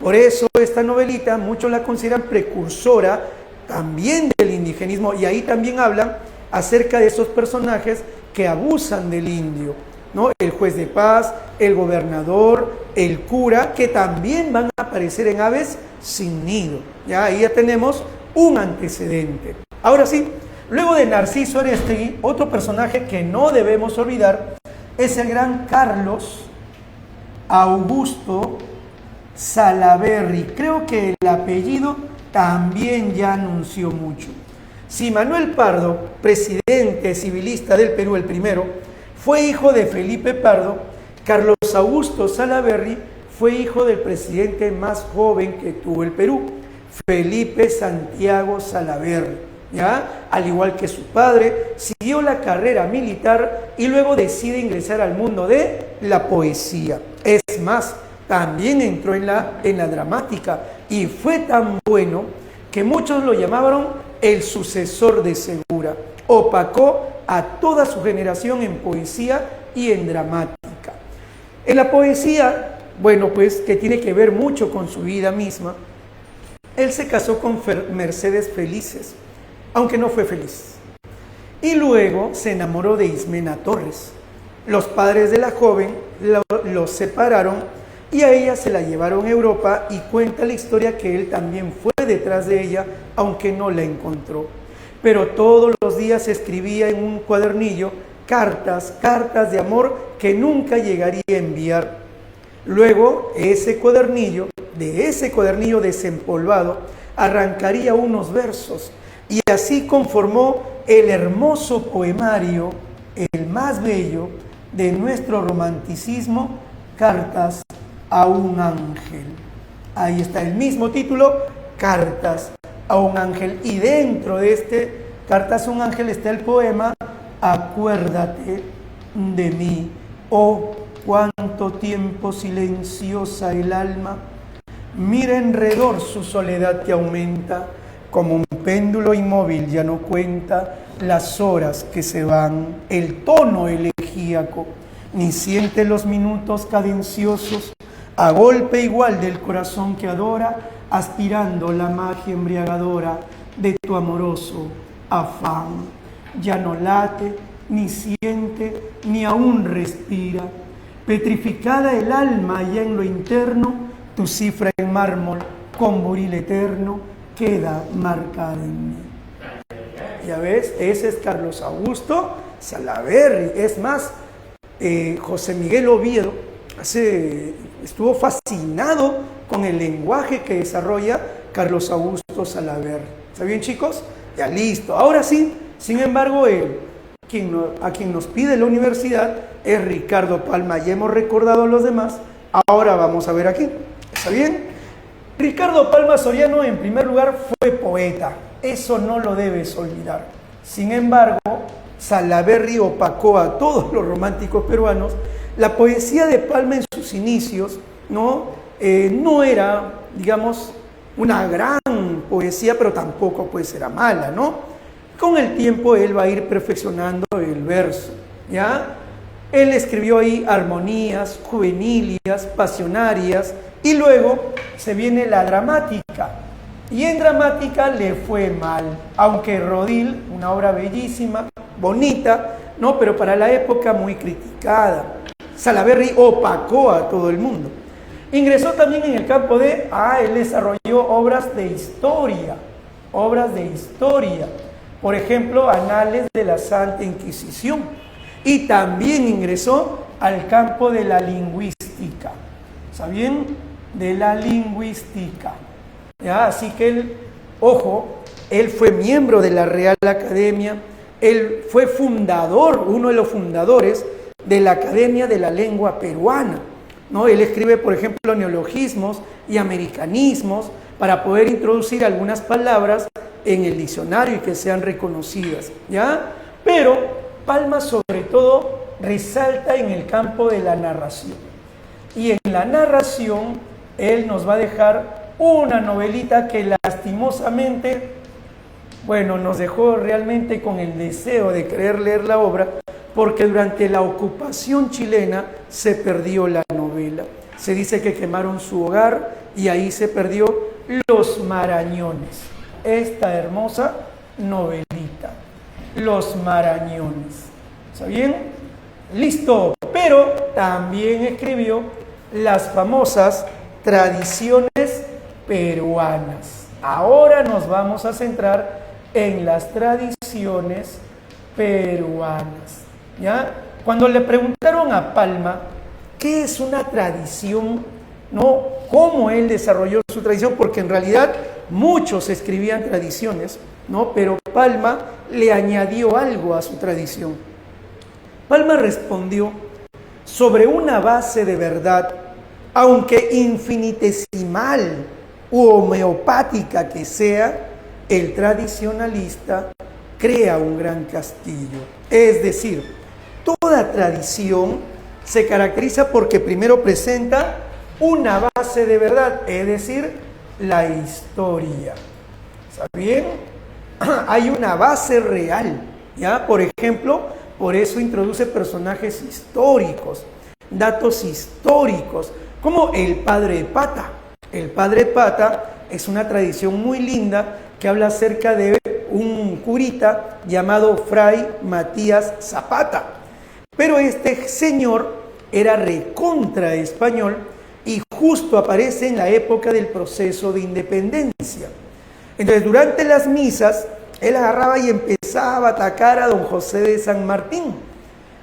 Por eso esta novelita muchos la consideran precursora también del indigenismo, y ahí también hablan acerca de esos personajes que abusan del indio, ¿no? El juez de paz, el gobernador, el cura, que también van a aparecer en Aves sin nido. Ya ahí ya tenemos un antecedente. Ahora sí, luego de Narciso Arestegui, otro personaje que no debemos olvidar es el gran Carlos Augusto Salaverry. Creo que el apellido también ya anunció mucho. Si Manuel Pardo, presidente civilista del Perú, el primero, fue hijo de Felipe Pardo, Carlos Augusto Salaverry fue hijo del presidente más joven que tuvo el Perú, Felipe Santiago Salaverry, ¿ya? Al igual que su padre, siguió la carrera militar y luego decide ingresar al mundo de la poesía. Es más, también entró en la dramática y fue tan bueno que muchos lo llamaron el sucesor de Segura. Opacó a toda su generación en poesía y en dramática. En la poesía, bueno, pues que tiene que ver mucho con su vida misma, él se casó con Mercedes Felices, aunque no fue feliz. Y luego se enamoró de Ismena Torres. Los padres de la joven los separaron y a ella se la llevaron a Europa, y cuenta la historia que él también fue detrás de ella, aunque no la encontró. Pero todos los días escribía en un cuadernillo cartas de amor que nunca llegaría a enviar. Luego, de ese cuadernillo desempolvado, arrancaría unos versos, y así conformó el hermoso poemario, el más bello de nuestro romanticismo, Cartas a un ángel. Ahí está el mismo título, Cartas a un ángel, y dentro de este Cartas a un ángel está el poema Acuérdate de mí, oh cuánto tiempo silenciosa el alma, mira en redor su soledad que aumenta, como un péndulo inmóvil ya no cuenta las horas que se van, el tono elegíaco, ni siente los minutos cadenciosos, a golpe igual del corazón que adora, aspirando la magia embriagadora de tu amoroso afán. Ya no late, ni siente, ni aún respira. Petrificada el alma allá en lo interno, tu cifra en mármol con buril eterno queda marcada en mí. Ya ves, ese es Carlos Augusto Salaverry. Es más, José Miguel Oviedo estuvo fascinado con el lenguaje que desarrolla Carlos Augusto Salaverry. ¿Está bien, chicos? Ya listo. Ahora sí, sin embargo, a quien nos pide la universidad es Ricardo Palma. Ya hemos recordado a los demás. Ahora vamos a ver aquí. ¿Está bien? Ricardo Palma Soriano, en primer lugar, fue poeta. Eso no lo debes olvidar. Sin embargo, Salaverry opacó a todos los románticos peruanos. La poesía de Palma en sus inicios no era, digamos, una gran poesía, pero tampoco pues era mala, ¿no? Con el tiempo él va a ir perfeccionando el verso, ¿ya? Él escribió ahí armonías, juvenilias, pasionarias, y luego se viene la dramática. Y en dramática le fue mal, aunque Rodil, una obra bellísima, bonita, ¿no? Pero para la época muy criticada. Salaverry opacó a todo el mundo. Ingresó también en el campo de, él desarrolló obras de historia. Por ejemplo, Anales de la Santa Inquisición. Y también ingresó al campo de la lingüística. ¿Saben? De la lingüística. ¿Ya? Así que él fue miembro de la Real Academia, él fue uno de los fundadores de la Academia de la Lengua Peruana, ¿no? Él escribe, por ejemplo, neologismos y americanismos para poder introducir algunas palabras en el diccionario y que sean reconocidas, ¿ya? Pero Palma, sobre todo, resalta en el campo de la narración. Y en la narración, él nos va a dejar una novelita que lastimosamente, bueno, nos dejó realmente con el deseo de querer leer la obra, porque durante la ocupación chilena se perdió la novela. Se dice que quemaron su hogar y ahí se perdió Los Marañones. Esta hermosa novelita, Los Marañones. ¿Está bien? Listo. Pero también escribió las famosas Tradiciones Peruanas. Ahora nos vamos a centrar en las tradiciones peruanas. ¿Ya? Cuando le preguntaron a Palma qué es una tradición, ¿no? Cómo él desarrolló su tradición, porque en realidad muchos escribían tradiciones, ¿no? Pero Palma le añadió algo a su tradición. Palma respondió: sobre una base de verdad, aunque infinitesimal u homeopática que sea, el tradicionalista crea un gran castillo. Es decir, toda tradición se caracteriza porque primero presenta una base de verdad, es decir, la historia. ¿Está bien? Hay una base real, ¿ya? Por ejemplo, por eso introduce personajes históricos, datos históricos, como el Padre Pata. El Padre Pata es una tradición muy linda que habla acerca de un curita llamado Fray Matías Zapata. Pero este señor era recontra español y justo aparece en la época del proceso de independencia. Entonces, durante las misas, él agarraba y empezaba a atacar a don José de San Martín.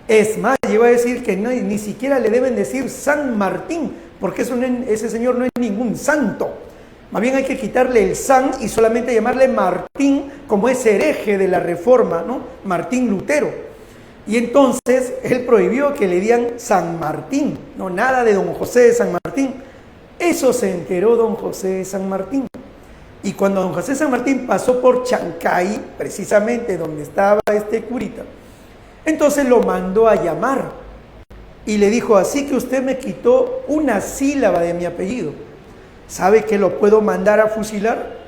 Es más, llegó a decir que ni siquiera le deben decir San Martín, porque ese señor no es ningún santo. Más bien hay que quitarle el San y solamente llamarle Martín, como ese hereje de la Reforma, ¿no? Martín Lutero. Y entonces él prohibió que le digan San Martín, no nada de don José de San Martín. Eso se enteró don José de San Martín. Y cuando don José de San Martín pasó por Chancay, precisamente donde estaba este curita, entonces lo mandó a llamar y le dijo: así que usted me quitó una sílaba de mi apellido, ¿sabe que lo puedo mandar a fusilar?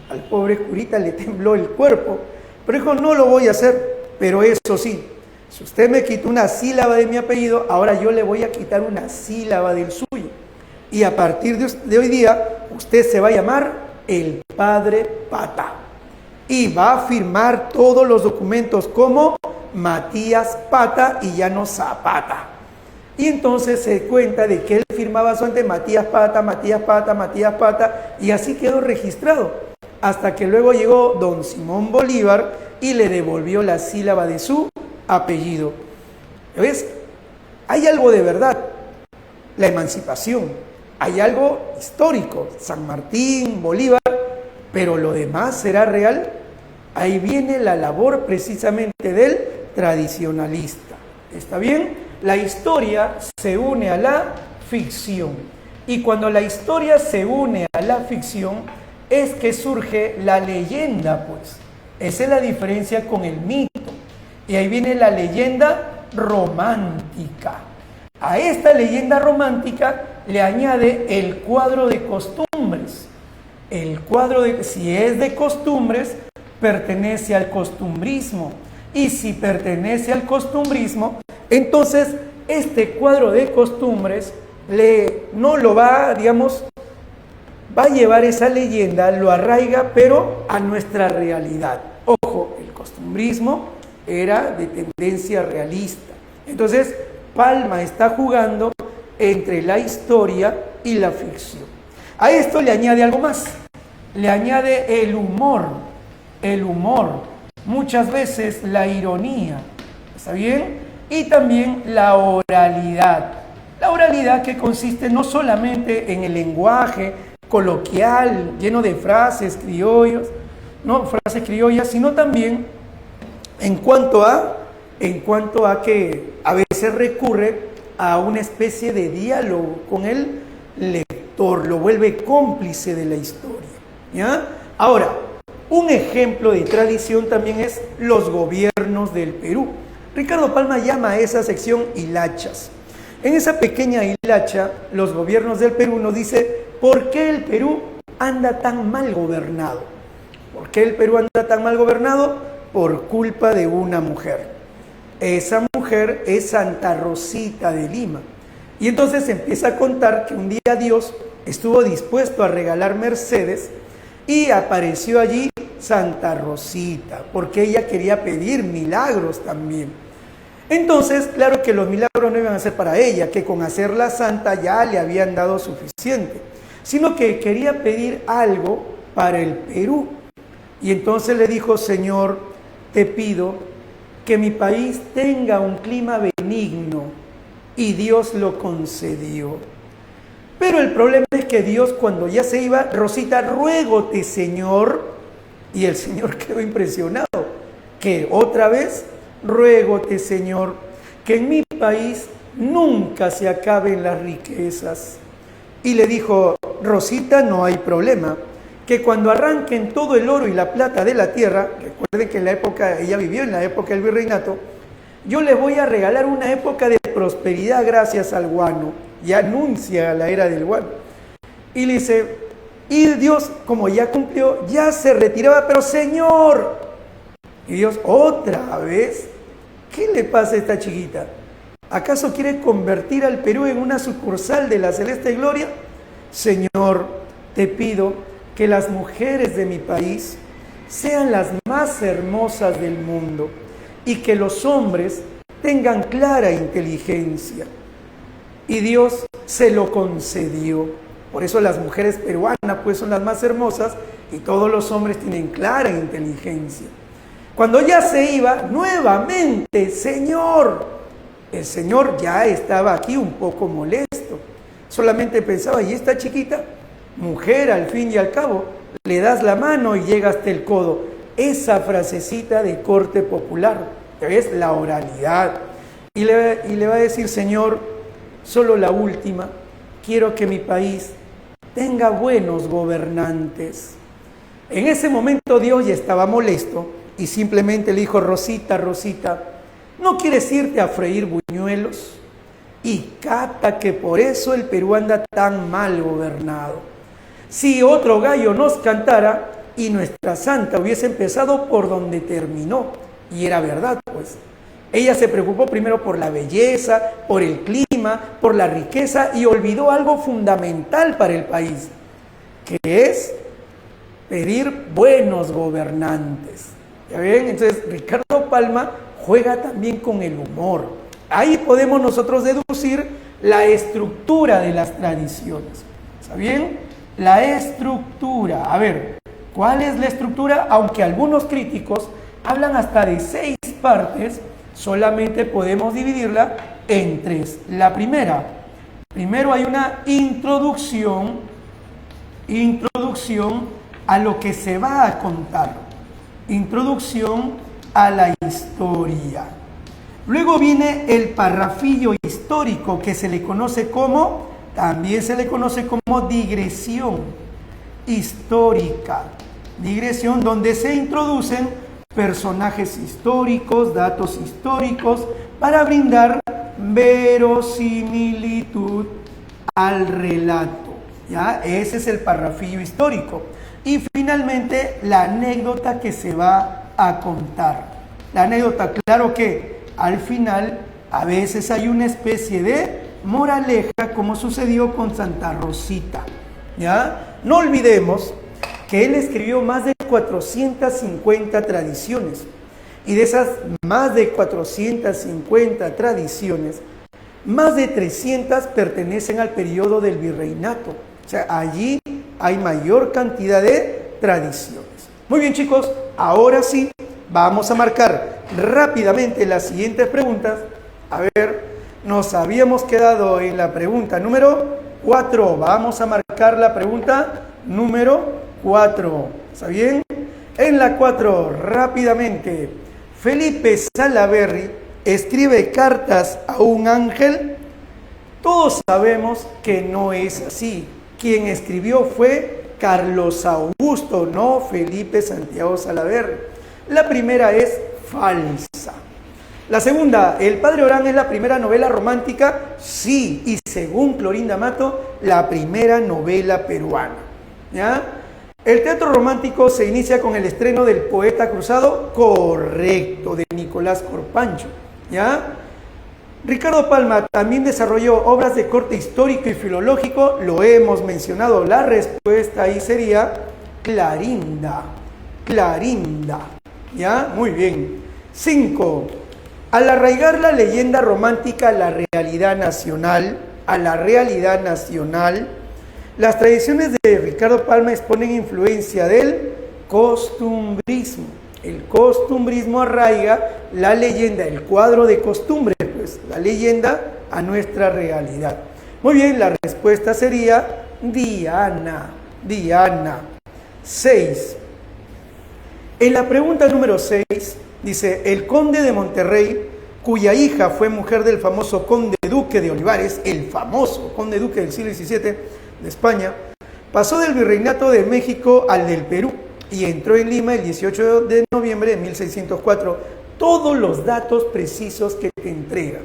Al pobre curita le tembló el cuerpo, pero dijo: no lo voy a hacer, pero eso sí, si usted me quitó una sílaba de mi apellido, ahora yo le voy a quitar una sílaba del suyo. Y a partir de hoy día, usted se va a llamar el Padre Pata. Y va a firmar todos los documentos como Matías Pata y ya no Zapata. Y entonces se cuenta de que él firmaba solamente Matías Pata, Matías Pata, Matías Pata, y así quedó registrado. Hasta que luego llegó don Simón Bolívar y le devolvió la sílaba de su apellido. ¿Ves? Hay algo de verdad, la emancipación, hay algo histórico, San Martín, Bolívar, pero lo demás será real. Ahí viene la labor precisamente del tradicionalista. ¿Está bien? La historia se une a la ficción. Y cuando la historia se une a la ficción, es que surge la leyenda, pues. Esa es la diferencia con el mito. Y ahí viene la leyenda romántica. A esta leyenda romántica le añade el cuadro de costumbres. El cuadro si es de costumbres, pertenece al costumbrismo. Y si pertenece al costumbrismo, entonces este cuadro de costumbres no lo va, digamos, va a llevar esa leyenda, lo arraiga, pero a nuestra realidad. Ojo, el costumbrismo era de tendencia realista. Entonces, Palma está jugando entre la historia y la ficción. A esto le añade algo más. Le añade el humor. El humor. Muchas veces la ironía. ¿Está bien? Y también la oralidad. La oralidad que consiste no solamente en el lenguaje coloquial, lleno de frases criollas, sino también en cuanto a que a veces recurre a una especie de diálogo con el lector, lo vuelve cómplice de la historia, ¿ya? Ahora, un ejemplo de tradición también es los gobiernos del Perú. Ricardo Palma llama a esa sección hilachas. En esa pequeña hilacha, los gobiernos del Perú nos dicen por qué el Perú anda tan mal gobernado. ¿Por qué el Perú anda tan mal gobernado? Por culpa de una mujer. Esa mujer es Santa Rosita de Lima. Y entonces empieza a contar que un día Dios estuvo dispuesto a regalar mercedes y apareció allí Santa Rosita, porque ella quería pedir milagros también. Entonces, claro que los milagros no iban a ser para ella, que con hacerla santa ya le habían dado suficiente, sino que quería pedir algo para el Perú. Y entonces le dijo: Señor, te pido que mi país tenga un clima benigno, y Dios lo concedió. Pero el problema es que Dios, cuando ya se iba: Rosita, ruégote, Señor, y el Señor quedó impresionado, que otra vez: ruégote, Señor, que en mi país nunca se acaben las riquezas. Y le dijo: Rosita, no hay problema, que cuando arranquen todo el oro y la plata de la tierra, recuerden que en la época, ella vivió en la época del virreinato, yo les voy a regalar una época de prosperidad gracias al guano. Y anuncia la era del guano. Y le dice, y Dios, como ya cumplió, ya se retiraba, pero Señor. Y Dios, otra vez, ¿qué le pasa a esta chiquita? ¿Acaso quiere convertir al Perú en una sucursal de la Celeste Gloria? Señor, te pido que las mujeres de mi país sean las más hermosas del mundo y que los hombres tengan clara inteligencia. Y Dios se lo concedió. Por eso las mujeres peruanas pues son las más hermosas y todos los hombres tienen clara inteligencia. Cuando ya se iba, nuevamente, Señor. El Señor ya estaba aquí un poco molesto. Solamente pensaba, ¿y esta chiquita? Mujer, al fin y al cabo, le das la mano y llega hasta el codo. Esa frasecita de corte popular, es la oralidad. Y le va a decir, Señor, solo la última, quiero que mi país tenga buenos gobernantes. En ese momento Dios ya estaba molesto y simplemente le dijo, Rosita, Rosita, ¿no quieres irte a freír buñuelos? Y cata que por eso el Perú anda tan mal gobernado. Si otro gallo nos cantara y nuestra santa hubiese empezado por donde terminó, y era verdad pues, ella se preocupó primero por la belleza, por el clima, por la riqueza y olvidó algo fundamental para el país, que es pedir buenos gobernantes. ¿Ya ven? Entonces Ricardo Palma juega también con el humor. Ahí podemos nosotros deducir la estructura de las tradiciones. ¿Está bien? La estructura. A ver, ¿cuál es la estructura? Aunque algunos críticos hablan hasta de 6 partes, solamente podemos dividirla en 3. La primera, primero hay una introducción a lo que se va a contar, introducción a la historia. Luego viene el parrafillo histórico que se le conoce como, también se le conoce como digresión histórica, digresión donde se introducen personajes históricos, datos históricos, para brindar verosimilitud al relato. ¿Ya? Ese es el parrafillo histórico. Y finalmente, la anécdota que se va a contar. La anécdota, claro que al final, a veces hay una especie de moraleja, como sucedió con Santa Rosita. ¿Ya? No olvidemos que él escribió más de 450 tradiciones. Y de esas más de 450 tradiciones, más de 300 pertenecen al periodo del virreinato. O sea, allí hay mayor cantidad de tradiciones. Muy bien, chicos, ahora sí vamos a marcar rápidamente las siguientes preguntas. A ver, nos habíamos quedado en la pregunta número 4. Vamos a marcar la pregunta número 4. ¿Está bien? En la 4, rápidamente, Felipe Salaberry escribe cartas a un ángel. Todos sabemos que no es así. Quien escribió fue Carlos Augusto, no Felipe Santiago Salaberry. La primera es falsa. La segunda, ¿El Padre Orán es la primera novela romántica? Sí, y según Clorinda Mato, la primera novela peruana. ¿Ya? ¿El teatro romántico se inicia con el estreno del Poeta Cruzado? Correcto, de Nicolás Corpancho. ¿Ya? Ricardo Palma también desarrolló obras de corte histórico y filológico, lo hemos mencionado, la respuesta ahí sería Clarinda, Clarinda, ¿ya? Muy bien. 5. Al arraigar la leyenda romántica a la realidad nacional, las tradiciones de Ricardo Palma exponen influencia del costumbrismo. El costumbrismo arraiga la leyenda, el cuadro de costumbre, pues, la leyenda a nuestra realidad. Muy bien, la respuesta sería Diana, Diana. 6. En la pregunta número 6, dice, el conde de Monterrey, cuya hija fue mujer del famoso conde duque de Olivares, el famoso conde duque del siglo XVII de España, pasó del virreinato de México al del Perú y entró en Lima el 18 de noviembre de 1604. Todos los datos precisos que te entrega,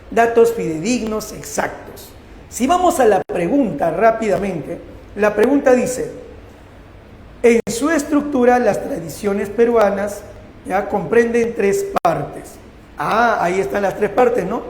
datos fidedignos, exactos. Si vamos a la pregunta rápidamente, la pregunta dice, en su estructura las tradiciones peruanas ya comprenden 3 partes. Ahí están las 3 partes, ¿no?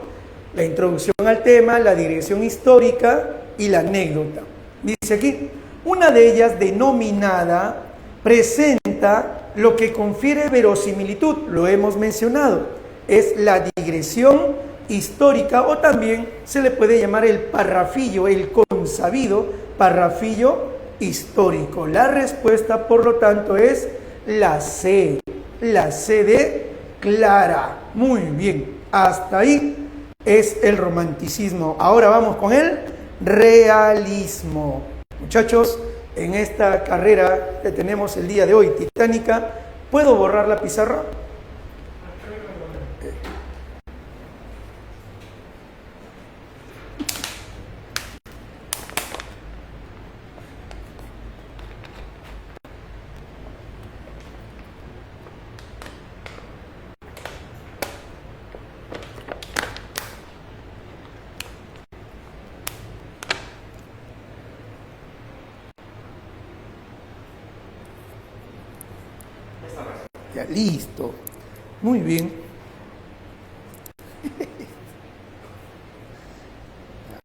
La introducción al tema, la dirección histórica y la anécdota. Dice aquí, una de ellas denominada presenta lo que confiere verosimilitud, lo hemos mencionado, es la digresión histórica o también se le puede llamar el parrafillo, el consabido parrafillo histórico. La respuesta, por lo tanto, es la C de Clara. Muy bien, hasta ahí es el romanticismo. Ahora vamos con el realismo. Muchachos, en esta carrera que tenemos el día de hoy, titánica, ¿puedo borrar la pizarra? Ya, listo. Muy bien.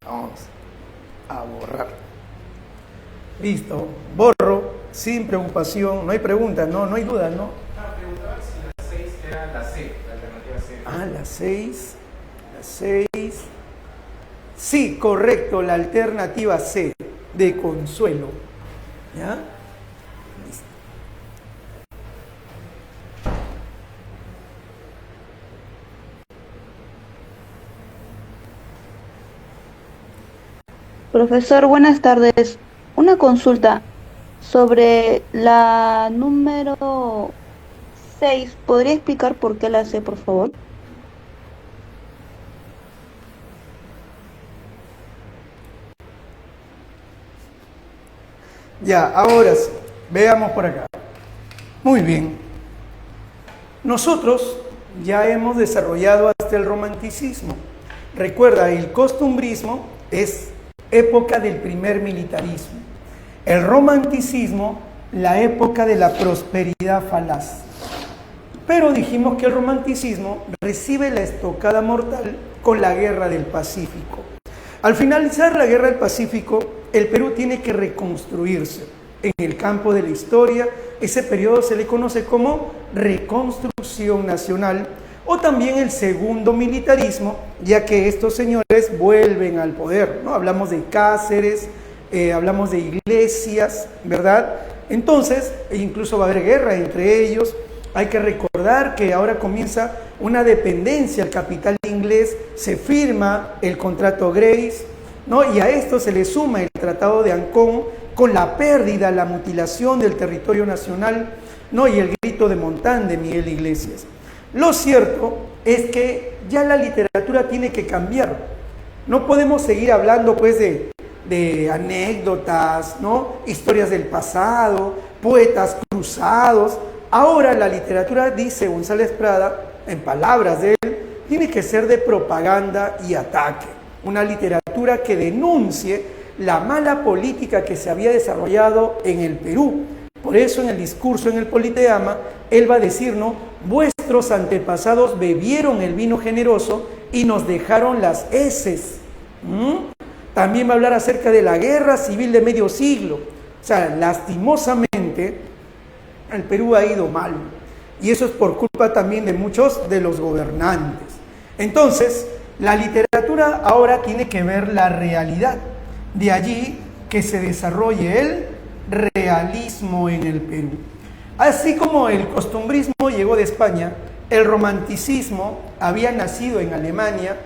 Vamos a borrar. Listo. Borro sin preocupación. No hay preguntas, no hay duda, ¿no? Preguntaba si la 6 era la C, la alternativa C. La 6. La 6. Sí, correcto, la alternativa C, de Consuelo. ¿Ya? Listo. Profesor, buenas tardes. Una consulta sobre la número 6. ¿Podría explicar por qué la C, por favor? Ya, ahora sí, veamos por acá. Muy bien. Nosotros ya hemos desarrollado hasta el romanticismo. Recuerda, el costumbrismo es época del primer militarismo. El romanticismo, la época de la prosperidad falaz. Pero dijimos que el romanticismo recibe la estocada mortal con la Guerra del Pacífico. Al finalizar la Guerra del Pacífico, el Perú tiene que reconstruirse. En el campo de la historia, ese periodo se le conoce como reconstrucción nacional o también el segundo militarismo, ya que estos señores vuelven al poder, ¿no? Hablamos de Cáceres, hablamos de Iglesias, ¿verdad? Entonces, incluso va a haber guerra entre ellos. Hay que recordar que ahora comienza una dependencia al capital inglés, se firma el contrato Grace, ¿no? Y a esto se le suma el Tratado de Ancón con la pérdida, la mutilación del territorio nacional, ¿no? Y el grito de Montán de Miguel Iglesias. Lo cierto es que ya la literatura tiene que cambiar. No podemos seguir hablando pues de anécdotas, ¿no? Historias del pasado, poetas cruzados. Ahora la literatura, dice González Prada, en palabras de él, tiene que ser de propaganda y ataque, una literatura que denuncie la mala política que se había desarrollado en el Perú. Por eso en el discurso en el Politeama, él va a decir, ¿no? Vuestros antepasados bebieron el vino generoso y nos dejaron las heces. También va a hablar acerca de la guerra civil de medio siglo. O sea, lastimosamente, el Perú ha ido mal. Y eso es por culpa también de muchos de los gobernantes. Entonces, la literatura ahora tiene que ver la realidad. De allí que se desarrolle el realismo en el Perú. Así como el costumbrismo llegó de España, el romanticismo había nacido en Alemania.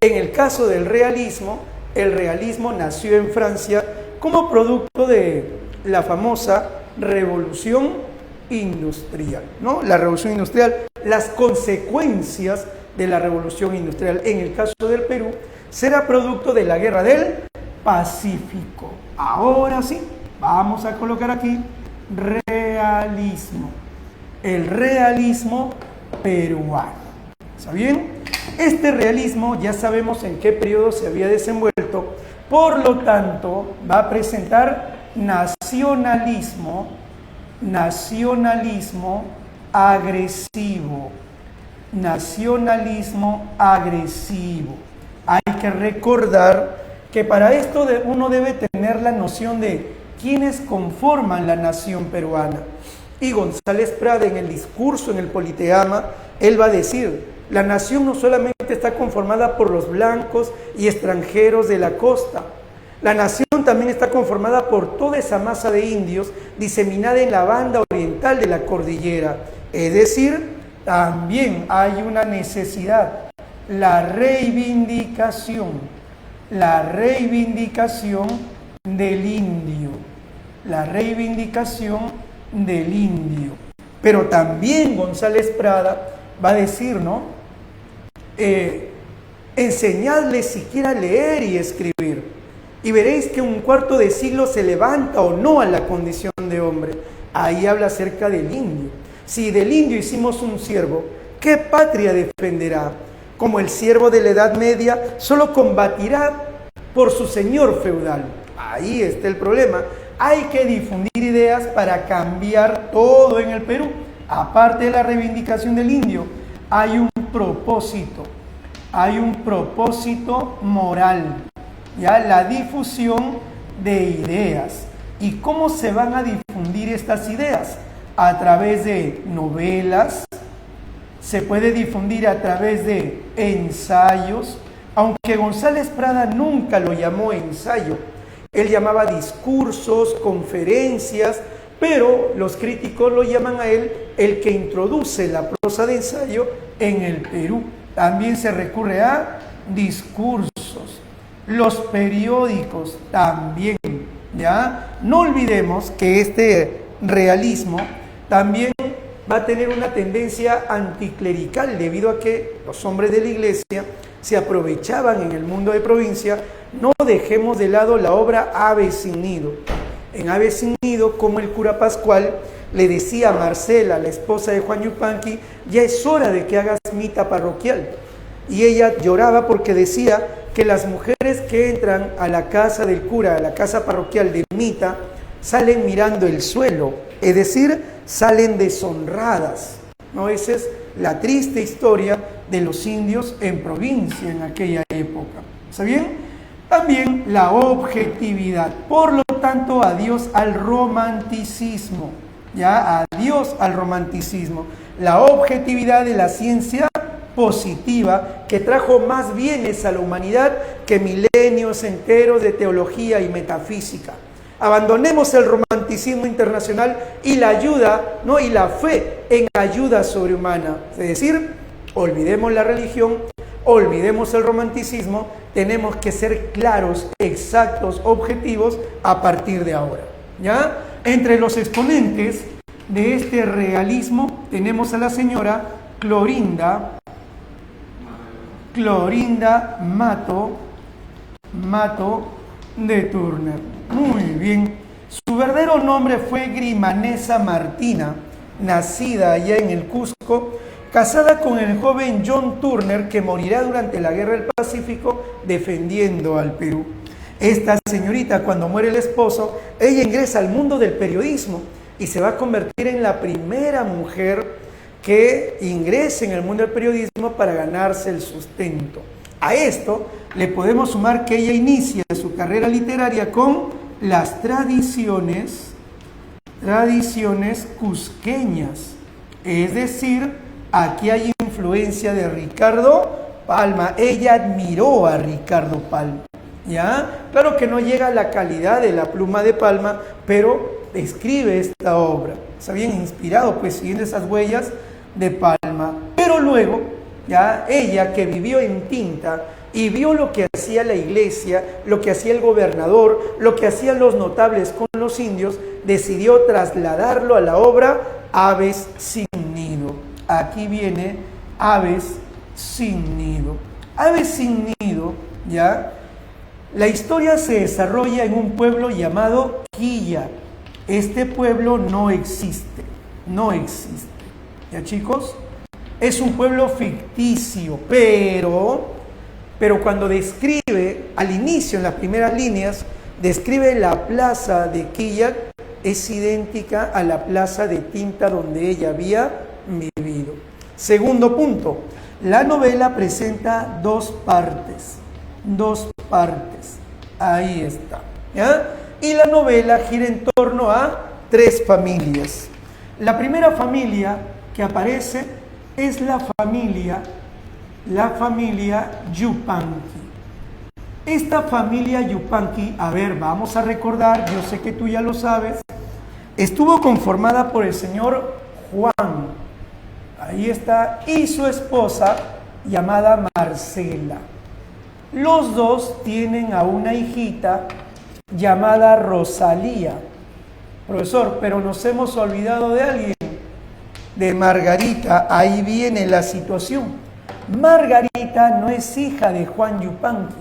En el caso del realismo, el realismo nació en Francia como producto de la famosa Revolución Industrial, ¿no? La Revolución Industrial, las consecuencias de la Revolución Industrial, en el caso del Perú, será producto de la Guerra del Pacífico. Ahora sí, vamos a colocar aquí realismo, el realismo peruano. ¿Está bien? Este realismo ya sabemos en qué periodo se había desenvuelto, por lo tanto va a presentar nacionalismo agresivo. Nacionalismo agresivo. Hay que recordar que para esto uno debe tener la noción de quiénes conforman la nación peruana. Y González Prada, en el discurso en el Politeama, él va a decir, la nación no solamente está conformada por los blancos y extranjeros de la costa, la nación también está conformada por toda esa masa de indios diseminada en la banda oriental de la cordillera. Es decir, también hay una necesidad, la reivindicación del indio, Pero también González Prada va a decir, ¿no? Enseñadles siquiera a leer y escribir, y veréis que un cuarto de siglo se levanta o no a la condición de hombre. Ahí habla acerca del indio. Si del indio hicimos un siervo, ¿qué patria defenderá? Como el siervo de la Edad Media, solo combatirá por su señor feudal. Ahí está el problema. Hay que difundir ideas para cambiar todo en el Perú. Aparte de la reivindicación del indio, hay un propósito moral, ¿ya? La difusión de ideas. ¿Y cómo se van a difundir estas ideas? A través de novelas, se puede difundir a través de ensayos, aunque González Prada nunca lo llamó ensayo, él llamaba discursos, conferencias, pero los críticos lo llaman a él el que introduce la prosa de ensayo en el Perú. También se recurre a discursos, los periódicos también, ¿ya? No olvidemos que este realismo también va a tener una tendencia anticlerical, debido a que los hombres de la iglesia se aprovechaban en el mundo de provincia. No dejemos de lado la obra Ave sin Nido. En Ave sin Nido, como el cura Pascual le decía a Marcela, la esposa de Juan Yupanqui, ya es hora de que hagas mita parroquial. Y ella lloraba porque decía que las mujeres que entran a la casa del cura, a la casa parroquial de mita, salen mirando el suelo, es decir, salen deshonradas, ¿no? Esa es la triste historia de los indios en provincia en aquella época. ¿Está bien? También la objetividad. Por lo tanto, adiós al romanticismo. Ya, adiós al romanticismo. La objetividad de la ciencia positiva que trajo más bienes a la humanidad que milenios enteros de teología y metafísica. Abandonemos el romanticismo internacional y la ayuda, ¿no? Y la fe en ayuda sobrehumana. Es decir, olvidemos la religión, olvidemos el romanticismo, tenemos que ser claros, exactos, objetivos a partir de ahora, ¿ya? Entre los exponentes de este realismo tenemos a la señora Clorinda Mato de Turner. Muy bien. Su verdadero nombre fue Grimanesa Martina, nacida allá en el Cusco, casada con el joven John Turner, que morirá durante la Guerra del Pacífico defendiendo al Perú. Esta señorita, cuando muere el esposo, ella ingresa al mundo del periodismo y se va a convertir en la primera mujer que ingrese en el mundo del periodismo para ganarse el sustento. A esto le podemos sumar que ella inicia su carrera literaria con las tradiciones cusqueñas. Es decir, aquí hay influencia de Ricardo Palma. Ella admiró a Ricardo Palma, ¿ya? Claro que no llega a la calidad de la pluma de Palma, pero escribe esta obra. Está bien inspirado, pues, siguiendo esas huellas de Palma. Pero luego, ya ella que vivió en Tinta y vio lo que hacía la iglesia, lo que hacía el gobernador, lo que hacían los notables con los indios, decidió trasladarlo a la obra Aves sin nido. Aquí viene Aves sin nido. Aves sin nido, ¿ya? La historia se desarrolla en un pueblo llamado Quilla. Este pueblo no existe. ¿Ya, chicos? Es un pueblo ficticio, pero cuando describe, al inicio, en las primeras líneas, describe la plaza de Quilla, es idéntica a la plaza de Tinta donde ella había vivido. Segundo punto, la novela presenta dos partes. Ahí está, ¿ya? Y la novela gira en torno a tres familias. La primera familia que aparece es la familia Yupanqui. Esta familia Yupanqui, a ver, vamos a recordar, yo sé que tú ya lo sabes, estuvo conformada por el señor Juan, ahí está, y su esposa llamada Marcela. Los dos tienen a una hijita llamada Rosalía. Profesor, pero nos hemos olvidado de alguien, de Margarita. Ahí viene la situación. Margarita no es hija de Juan Yupanqui.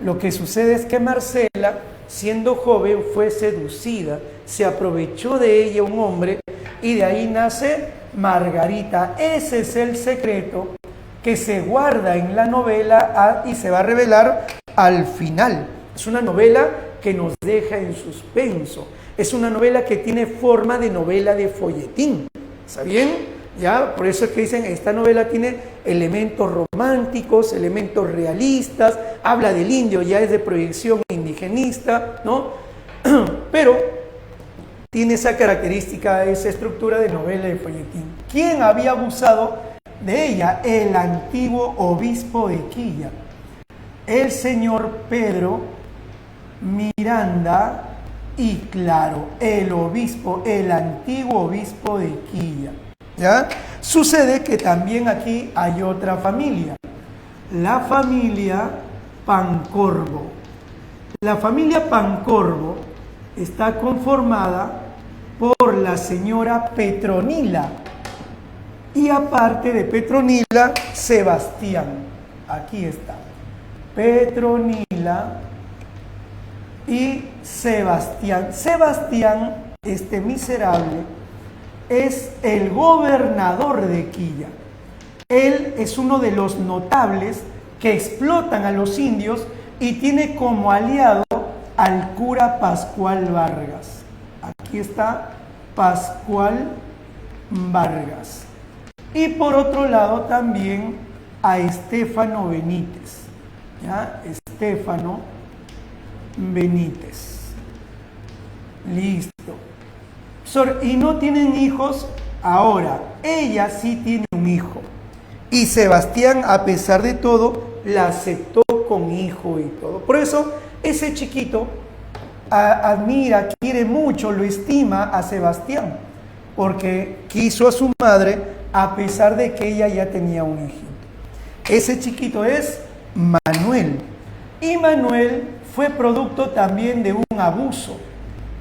Lo que sucede es que Marcela, siendo joven, fue seducida, se aprovechó de ella un hombre y de ahí nace Margarita. Ese es el secreto que se guarda en la novela y se va a revelar al final. Es una novela que nos deja en suspenso. Es una novela que tiene forma de novela de folletín. ¿Está bien? ¿Ya? Por eso es que dicen, esta novela tiene elementos románticos, elementos realistas, habla del indio, ya es de proyección indigenista, ¿no? Pero tiene esa característica, esa estructura de novela de folletín. ¿Quién había abusado de ella? El antiguo obispo de Quilla, el señor Pedro Miranda y Claro, el obispo, el antiguo obispo de Quilla. ¿Ya? Sucede que también aquí hay otra familia, la familia Pancorbo. La familia Pancorbo está conformada por la señora Petronila y aparte de Petronila, Sebastián. Aquí está, Petronila y Sebastián. Sebastián, este miserable, es el gobernador de Quilla. Él es uno de los notables que explotan a los indios y tiene como aliado al cura Pascual Vargas. Aquí está Pascual Vargas. Y por otro lado también a Estéfano Benítez. ¿Ya? Estéfano Benítez. Listo. Y no tienen hijos ahora. Ella sí tiene un hijo. Y Sebastián, a pesar de todo, la aceptó con hijo y todo. Por eso, ese chiquito admira, quiere mucho, lo estima a Sebastián. Porque quiso a su madre a pesar de que ella ya tenía un hijito. Ese chiquito es Manuel. Y Manuel fue producto también de un abuso.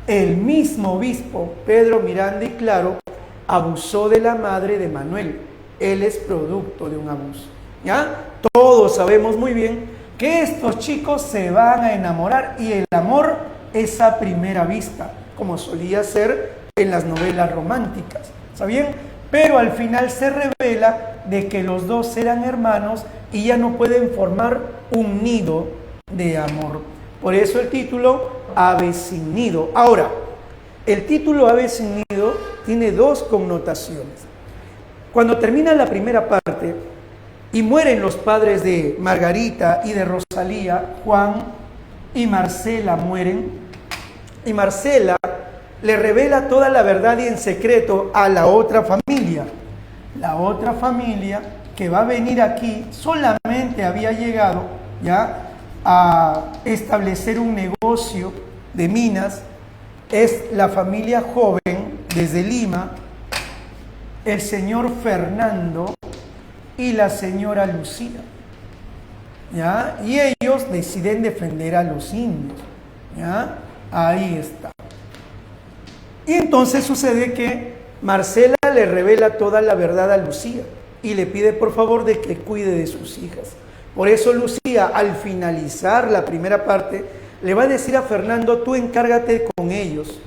El mismo obispo, Pedro Miranda y Claro, abusó de la madre de Manuel. Él es producto de un abuso. ¿Ya? Todos sabemos muy bien que estos chicos se van a enamorar y el amor es a primera vista, como solía ser en las novelas románticas. ¿Está bien? pero al final se revela de que los dos eran hermanos y ya no pueden formar un nido de amor. Por eso el título Ave sin nido. Ahora, el título Ave sin nido tiene dos connotaciones. Cuando termina la primera parte y mueren los padres de Margarita y de Rosalía, Juan y Marcela mueren, y Marcela le revela toda la verdad y en secreto a la otra familia. La otra familia que va a venir aquí solamente había llegado ya a establecer un negocio de minas. Es la familia joven desde Lima, el señor Fernando y la señora Lucía, ¿ya? Y ellos deciden defender a los indios, ¿ya? Ahí está. Y entonces sucede que Marcela le revela toda la verdad a Lucía y le pide por favor de que cuide de sus hijas. Por eso Lucía, al finalizar la primera parte, le va a decir a Fernando: tú encárgate con ellos,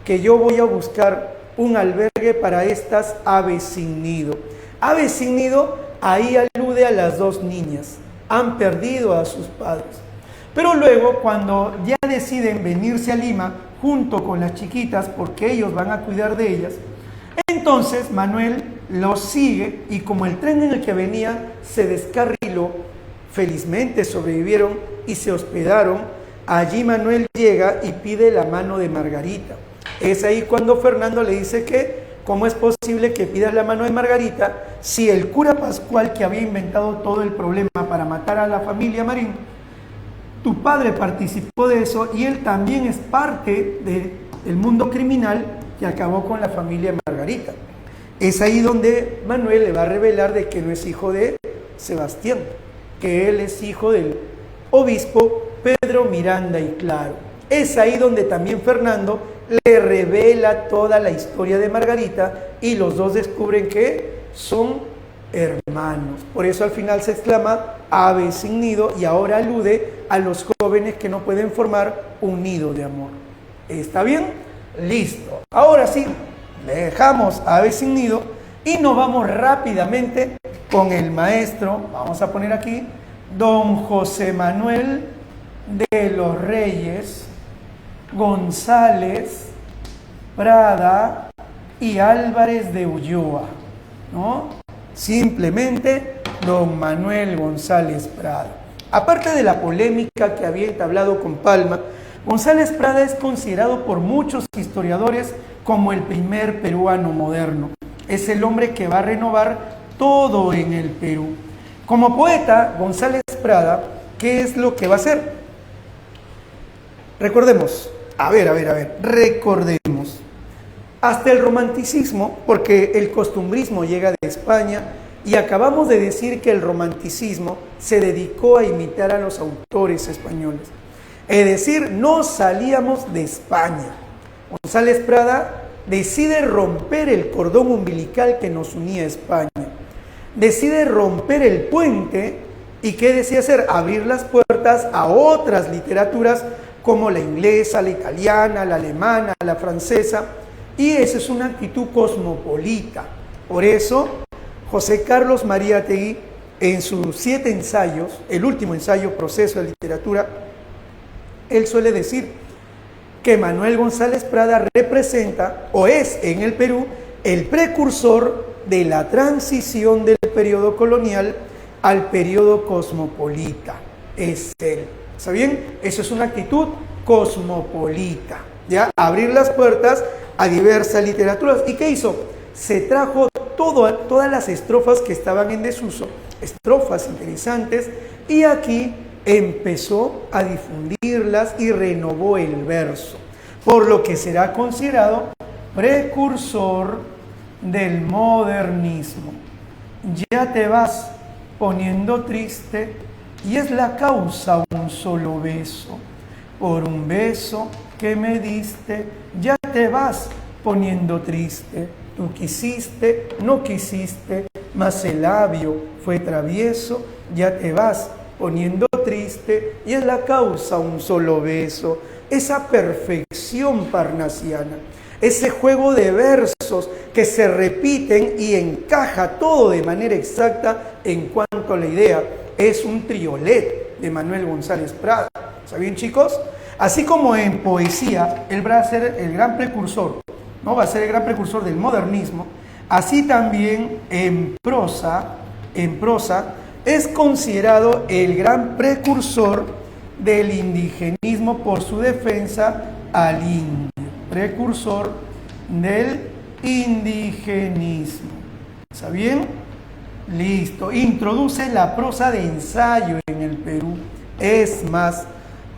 que yo voy a buscar un albergue para estas aves sin nido. Aves sin nido, ahí alude a las dos niñas. Han perdido a sus padres. Pero luego, cuando ya deciden venirse a Lima, junto con las chiquitas, porque ellos van a cuidar de ellas, entonces Manuel los sigue y como el tren en el que venía se descarriló, felizmente sobrevivieron y se hospedaron. Allí Manuel llega y pide la mano de Margarita. Es ahí cuando Fernando le dice que ¿cómo es posible que pidas la mano de Margarita si el cura Pascual, que había inventado todo el problema para matar a la familia Marín, tu padre participó de eso y él también es parte del mundo criminal que acabó con la familia Margarita? Es ahí donde Manuel le va a revelar de que no es hijo de Sebastián, que él es hijo del obispo Pedro Miranda y Claro. Es ahí donde también Fernando le revela toda la historia de Margarita y los dos descubren que son hermanos. Por eso al final se exclama ave sin nido y ahora alude a los jóvenes que no pueden formar un nido de amor. ¿Está bien? Listo. Ahora sí, le dejamos ave sin nido y nos vamos rápidamente con el maestro. Vamos a poner aquí don José Manuel de los Reyes González Prada y Álvarez de Ulloa, ¿no? Simplemente don Manuel González Prada. Aparte de la polémica que había entablado con Palma, González Prada es considerado por muchos historiadores como el primer peruano moderno. Es el hombre que va a renovar todo en el Perú. Como poeta, González Prada, ¿qué es lo que va a hacer? Recordemos, recordemos. Hasta el romanticismo, porque el costumbrismo llega de España y acabamos de decir que el romanticismo se dedicó a imitar a los autores españoles. Es decir, no salíamos de España. González Prada decide romper el cordón umbilical que nos unía a España. Decide romper el puente y ¿qué decide hacer? Abrir las puertas a otras literaturas como la inglesa, la italiana, la alemana, la francesa, y esa es una actitud cosmopolita. Por eso, José Carlos Mariátegui, en sus 7 ensayos, el último ensayo, Proceso de Literatura, él suele decir que Manuel González Prada representa, o es en el Perú, el precursor de la transición del periodo colonial al periodo cosmopolita. Es él. ¿Está bien? Eso es una actitud cosmopolita, ¿ya? Abrir las puertas a diversas literaturas. ¿Y qué hizo? Se trajo todas las estrofas que estaban en desuso, estrofas interesantes, y aquí empezó a difundirlas y renovó el verso, por lo que será considerado precursor del modernismo. Ya te vas poniendo triste y es la causa un solo beso. Por un beso que me diste, ya te vas poniendo triste. Tú quisiste, no quisiste, mas el labio fue travieso, ya te vas poniendo triste y es la causa un solo beso. Esa perfección parnasiana, ese juego de versos que se repiten y encaja todo de manera exacta en cuanto a la idea. Es un triolet de Manuel González Prada. ¿Saben, chicos? Así como en poesía, él va a ser el gran precursor, ¿no? Va a ser el gran precursor del modernismo. Así también en prosa es considerado el gran precursor del indigenismo por su defensa al indio. Precursor del indigenismo. ¿Está bien? Listo. Introduce la prosa de ensayo en el Perú. Es más,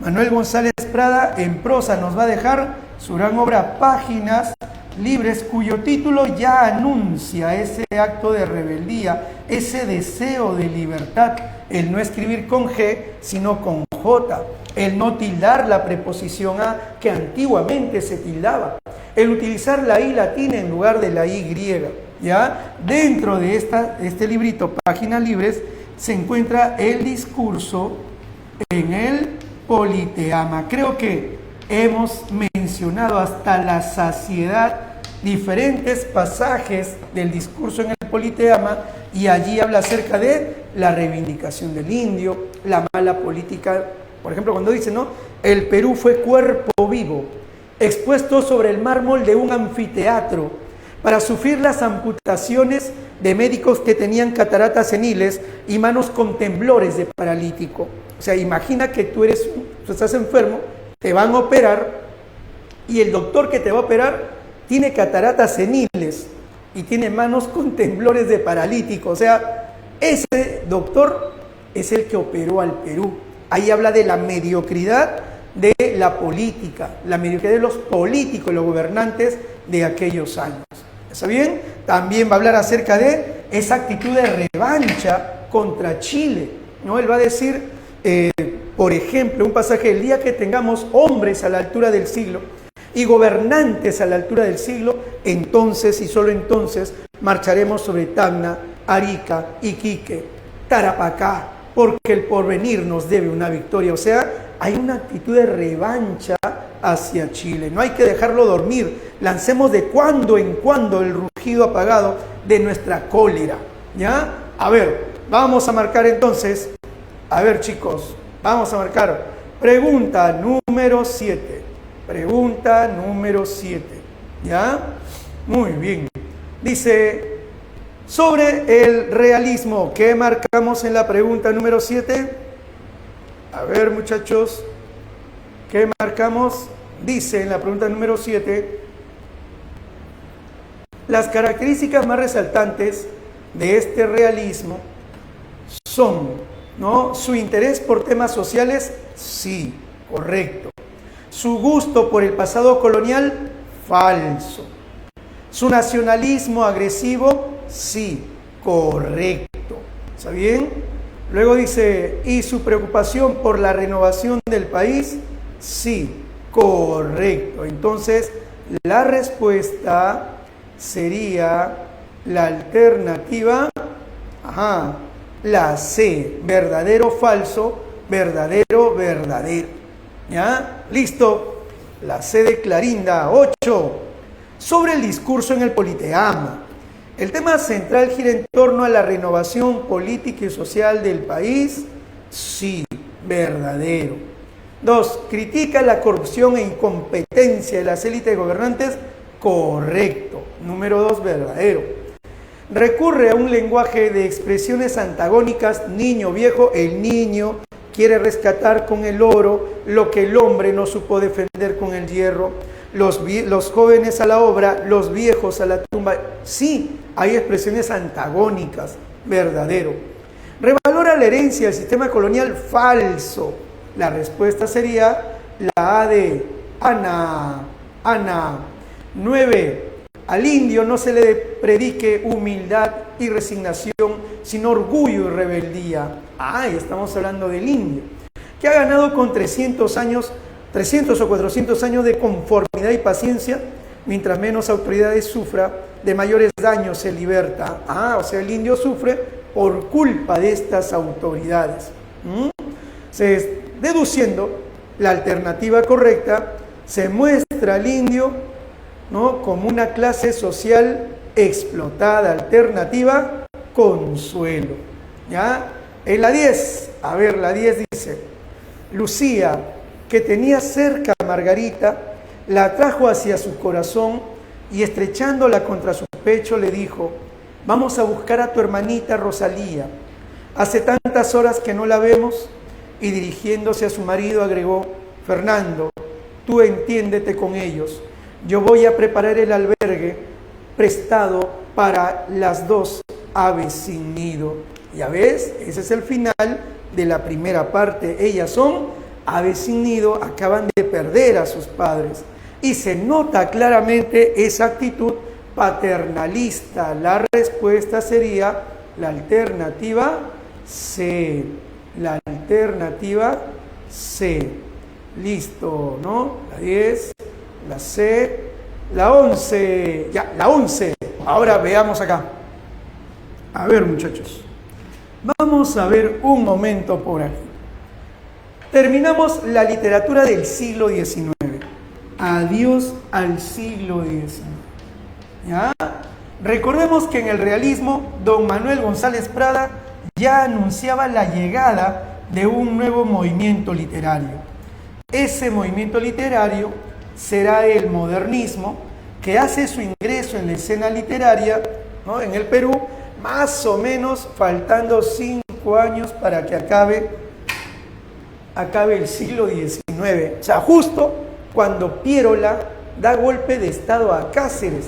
Manuel González Prada en prosa nos va a dejar su gran obra Páginas Libres, cuyo título ya anuncia ese acto de rebeldía, ese deseo de libertad, el no escribir con G, sino con J, el no tildar la preposición a, que antiguamente se tildaba, el utilizar la I latina en lugar de la Y griega. ¿Ya? Dentro de este librito, Páginas Libres, se encuentra el discurso en el Politeama. Creo que hemos mencionado hasta la saciedad diferentes pasajes del discurso en el Politeama, y allí habla acerca de la reivindicación del indio, la mala política. Por ejemplo, cuando dice, ¿no? El Perú fue cuerpo vivo, expuesto sobre el mármol de un anfiteatro, para sufrir las amputaciones de médicos que tenían cataratas seniles y manos con temblores de paralítico. O sea, imagina que tú estás enfermo, te van a operar y el doctor que te va a operar tiene cataratas seniles y tiene manos con temblores de paralítico. O sea, ese doctor es el que operó al Perú. Ahí habla de la mediocridad de la política, la mediocridad de los políticos, los gobernantes de aquellos años. ¿Está bien? También va a hablar acerca de esa actitud de revancha contra Chile, ¿no? Él va a decir, por ejemplo, un pasaje: el día que tengamos hombres a la altura del siglo y gobernantes a la altura del siglo, entonces y solo entonces marcharemos sobre Tacna, Arica, Iquique, Tarapacá, porque el porvenir nos debe una victoria. O sea, hay una actitud de revancha hacia Chile. No hay que dejarlo dormir. Lancemos de cuando en cuando el rugido apagado de nuestra cólera. ¿Ya? A ver, vamos a marcar entonces. A ver, chicos, vamos a marcar. Pregunta número 7. Pregunta número 7. ¿Ya? Muy bien. Dice, sobre el realismo, ¿qué marcamos en la pregunta número 7? A ver, muchachos, ¿qué marcamos? Dice en la pregunta número 7, las características más resaltantes de este realismo son, ¿no? Su interés por temas sociales, sí, correcto. Su gusto por el pasado colonial, falso. Su nacionalismo agresivo, sí, correcto. ¿Está bien? Luego dice, ¿y su preocupación por la renovación del país? Sí, correcto. Entonces, la respuesta sería la alternativa, la C, verdadero, falso, verdadero, verdadero. ¿Ya? Listo. La C de Clarinda. 8. Sobre el discurso en el Politeama. El tema central gira en torno a la renovación política y social del país. Sí, verdadero. 2. Critica la corrupción e incompetencia de las élites gobernantes. Correcto. Número 2, verdadero. Recurre a un lenguaje de expresiones antagónicas, niño viejo. El niño quiere rescatar con el oro lo que el hombre no supo defender con el hierro. Los jóvenes a la obra, los viejos a la tumba. Sí, hay expresiones antagónicas, verdadero. Revalora la herencia del sistema colonial, falso. La respuesta sería la A de Ana. 9. Al indio no se le predique humildad y resignación, sino orgullo y rebeldía. Estamos hablando del indio, que ha ganado con 300 o 400 años de conformidad y paciencia. Mientras menos autoridades sufra, de mayores daños se liberta. O sea, el indio sufre por culpa de estas autoridades. Deduciendo la alternativa correcta, se muestra al indio, ¿no?, como una clase social explotada. Alternativa, consuelo. ¿Ya? En la 10, a ver, la 10 dice: Lucía, que tenía cerca a Margarita, la trajo hacia su corazón y estrechándola contra su pecho le dijo: vamos a buscar a tu hermanita Rosalía. Hace tantas horas que no la vemos. Y dirigiéndose a su marido agregó: Fernando, tú entiéndete con ellos. Yo voy a preparar el albergue prestado para las dos aves sin nido. Ya ves, ese es el final de la primera parte. Ellas son aves sin nido, acaban de perder a sus padres. Y se nota claramente esa actitud paternalista. La respuesta sería la alternativa C. La alternativa C. Listo, ¿no? La 10, la C, la 11. Ya, la 11. Ahora veamos acá. A ver, muchachos. Vamos a ver un momento por aquí. Terminamos la literatura del siglo XIX. Adiós al siglo XIX. ¿Ya? Recordemos que en el realismo, don Manuel González Prada ya anunciaba la llegada de un nuevo movimiento literario. Ese movimiento literario será el modernismo, que hace su ingreso en la escena literaria, ¿no?, en el Perú, más o menos faltando 5 años para que acabe el siglo XIX. O sea, justo cuando Piérola da golpe de estado a Cáceres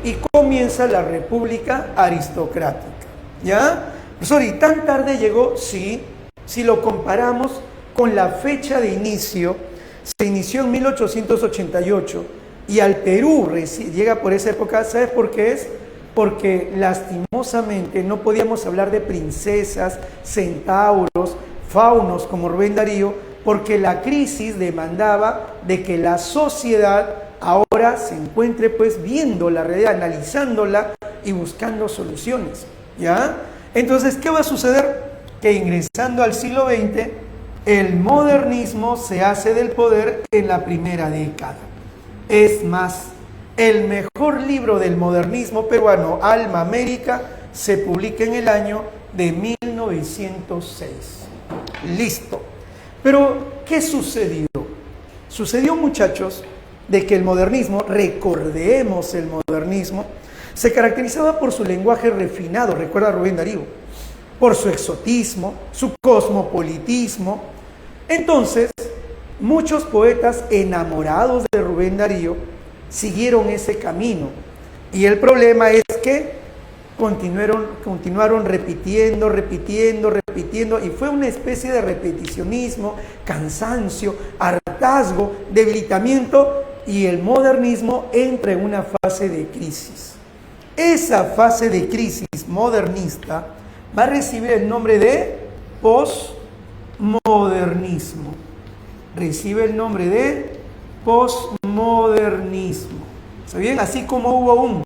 y comienza la República Aristocrática. ¿Ya? Profesor, ¿y tan tarde llegó? Sí, si lo comparamos con la fecha de inicio, se inició en 1888 y al Perú llega por esa época. ¿Sabes por qué es? Porque lastimosamente no podíamos hablar de princesas, centauros, faunos como Rubén Darío, porque la crisis demandaba de que la sociedad ahora se encuentre pues viendo la realidad, analizándola y buscando soluciones. ¿Ya? Entonces, ¿qué va a suceder? Que ingresando al siglo XX, el modernismo se hace del poder en la primera década. Es más, el mejor libro del modernismo peruano, Alma América, se publica en el año de 1906. Listo. Pero, ¿qué sucedió? Sucedió, muchachos, de que el modernismo, recordemos el modernismo, se caracterizaba por su lenguaje refinado, recuerda Rubén Darío, por su exotismo, su cosmopolitismo. Entonces, muchos poetas enamorados de Rubén Darío siguieron ese camino. Y el problema es que continuaron repitiendo, y fue una especie de repeticionismo, cansancio, hartazgo, debilitamiento, y el modernismo entra en una fase de crisis. Esa fase de crisis modernista va a recibir el nombre de posmodernismo. Recibe el nombre de posmodernismo. ¿Está bien? Así como hubo un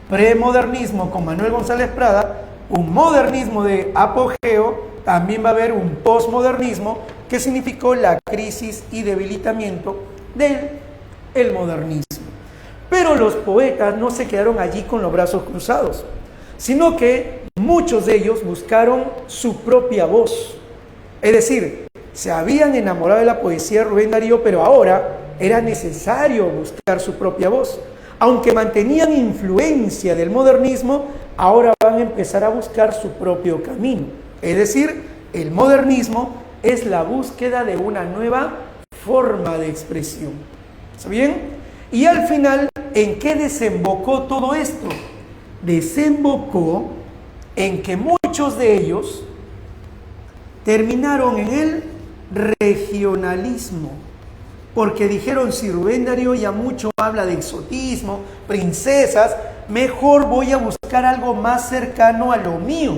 premodernismo con Manuel González Prada, un modernismo de apogeo, también va a haber un posmodernismo que significó la crisis y debilitamiento del modernismo. Pero los poetas no se quedaron allí con los brazos cruzados, sino que muchos de ellos buscaron su propia voz. Es decir, se habían enamorado de la poesía de Rubén Darío, pero ahora era necesario buscar su propia voz. Aunque mantenían influencia del modernismo, ahora van a empezar a buscar su propio camino. Es decir, el modernismo es la búsqueda de una nueva forma de expresión. ¿Está bien? Y al final, ¿en qué desembocó todo esto? Desembocó en que muchos de ellos terminaron en el regionalismo. Porque dijeron, si Rubén Darío ya mucho habla de exotismo, princesas, mejor voy a buscar algo más cercano a lo mío.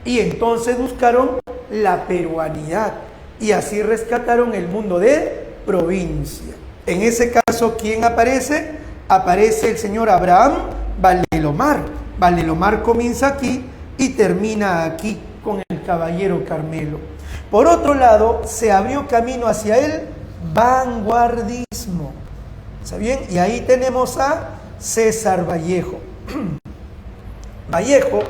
Y entonces buscaron la peruanidad. Y así rescataron el mundo de provincia. En ese caso, ¿quién aparece? Aparece el señor Abraham Valdemar. Valdemar comienza aquí y termina aquí con el caballero Carmelo. Por otro lado, se abrió camino hacia el vanguardismo. ¿Está bien? Y ahí tenemos a César Vallejo. Vallejo,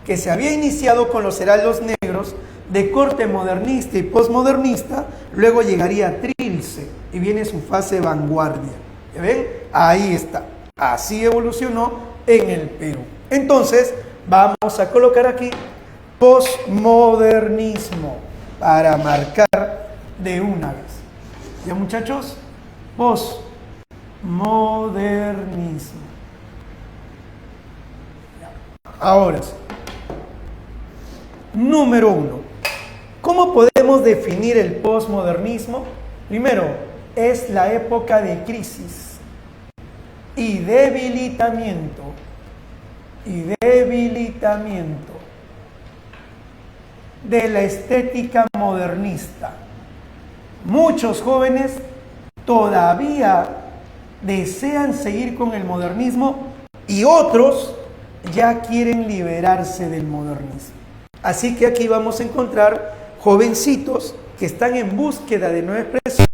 que se había iniciado con los heraldos negros de corte modernista y posmodernista, luego llegaría Trilce y viene su fase vanguardia. ¿Ya ven? Ahí está. Así evolucionó en el Perú. Entonces, vamos a colocar aquí posmodernismo para marcar de una vez. ¿Ya, muchachos? Posmodernismo. Ahora sí. Número 1. ¿Cómo podemos definir el posmodernismo? Primero, es la época de crisis y debilitamiento de la estética modernista. Muchos jóvenes todavía desean seguir con el modernismo y otros ya quieren liberarse del modernismo. Así que aquí vamos a encontrar jovencitos que están en búsqueda de nueva expresión.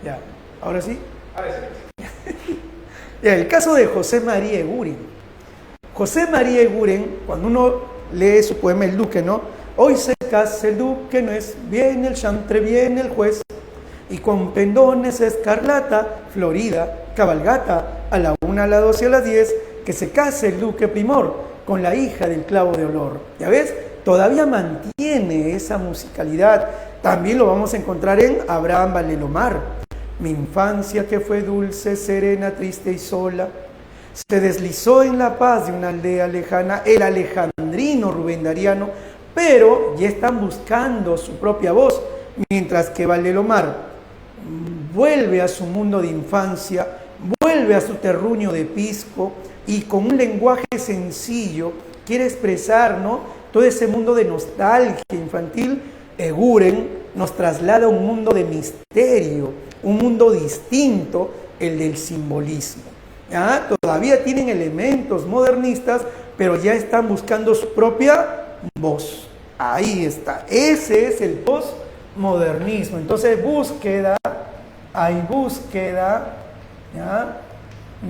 Ya, ahora sí. Ya, el caso de José María Eguren. José María Eguren, cuando uno lee su poema El Duque, ¿no? Hoy se casa el duque, no es bien el chantre, bien el juez, y con pendones escarlata, florida, cabalgata, a la 1, a la 2 y a las 10, que se case el duque primor con la hija del clavo de olor. ¿Ya ves? Todavía mantiene esa musicalidad. También lo vamos a encontrar en Abraham Valdelomar. Mi infancia que fue dulce, serena, triste y sola, se deslizó en la paz de una aldea lejana, el alejandrino Rubén Darío, pero ya están buscando su propia voz, mientras que Valdelomar vuelve a su mundo de infancia, vuelve a su terruño de pisco y con un lenguaje sencillo quiere expresar, ¿no?, todo ese mundo de nostalgia infantil. Eguren nos traslada a un mundo de misterio, un mundo distinto, el del simbolismo. ¿Ya? Todavía tienen elementos modernistas, pero ya están buscando su propia voz. Ahí está. Ese es el postmodernismo. Entonces, hay búsqueda, ¿ya?,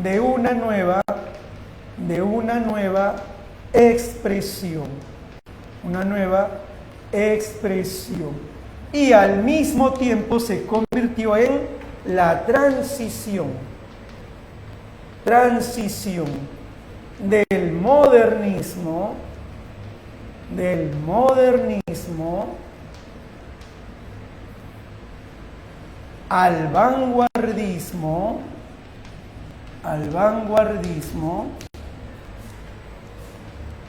de una nueva expresión. Una nueva expresión. Y al mismo tiempo se convirtió en la transición del modernismo al vanguardismo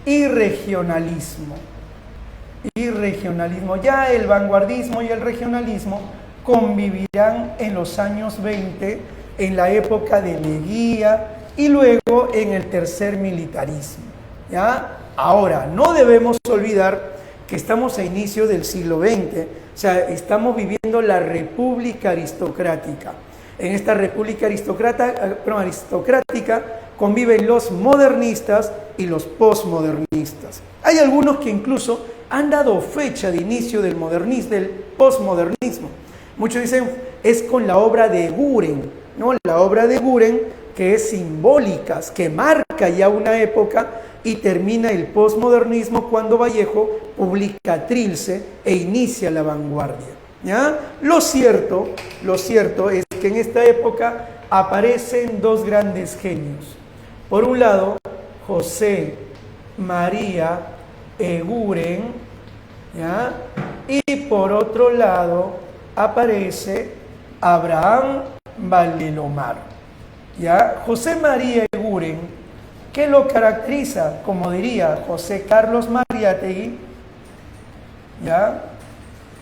y regionalismo. Ya el vanguardismo y el regionalismo convivirán en los años 20, en la época de Leguía y luego en el tercer militarismo. ¿Ya? Ahora, no debemos olvidar que estamos a inicio del siglo XX, o sea, estamos viviendo la República Aristocrática. En esta República aristocrática conviven los modernistas y los posmodernistas. Hay algunos que incluso han dado fecha de inicio del posmodernismo. Muchos dicen, es con la obra de Eguren, ¿no? La obra de Eguren, que es simbólica, que marca ya una época, y termina el posmodernismo cuando Vallejo publica Trilce e inicia la vanguardia. ¿Ya? Lo cierto es que en esta época aparecen dos grandes genios. Por un lado, José María Eguren, ¿ya?, y por otro lado aparece Abraham Valdelomar. ¿Ya? José María Eguren, ¿qué lo caracteriza? Como diría José Carlos Mariátegui, ¿ya?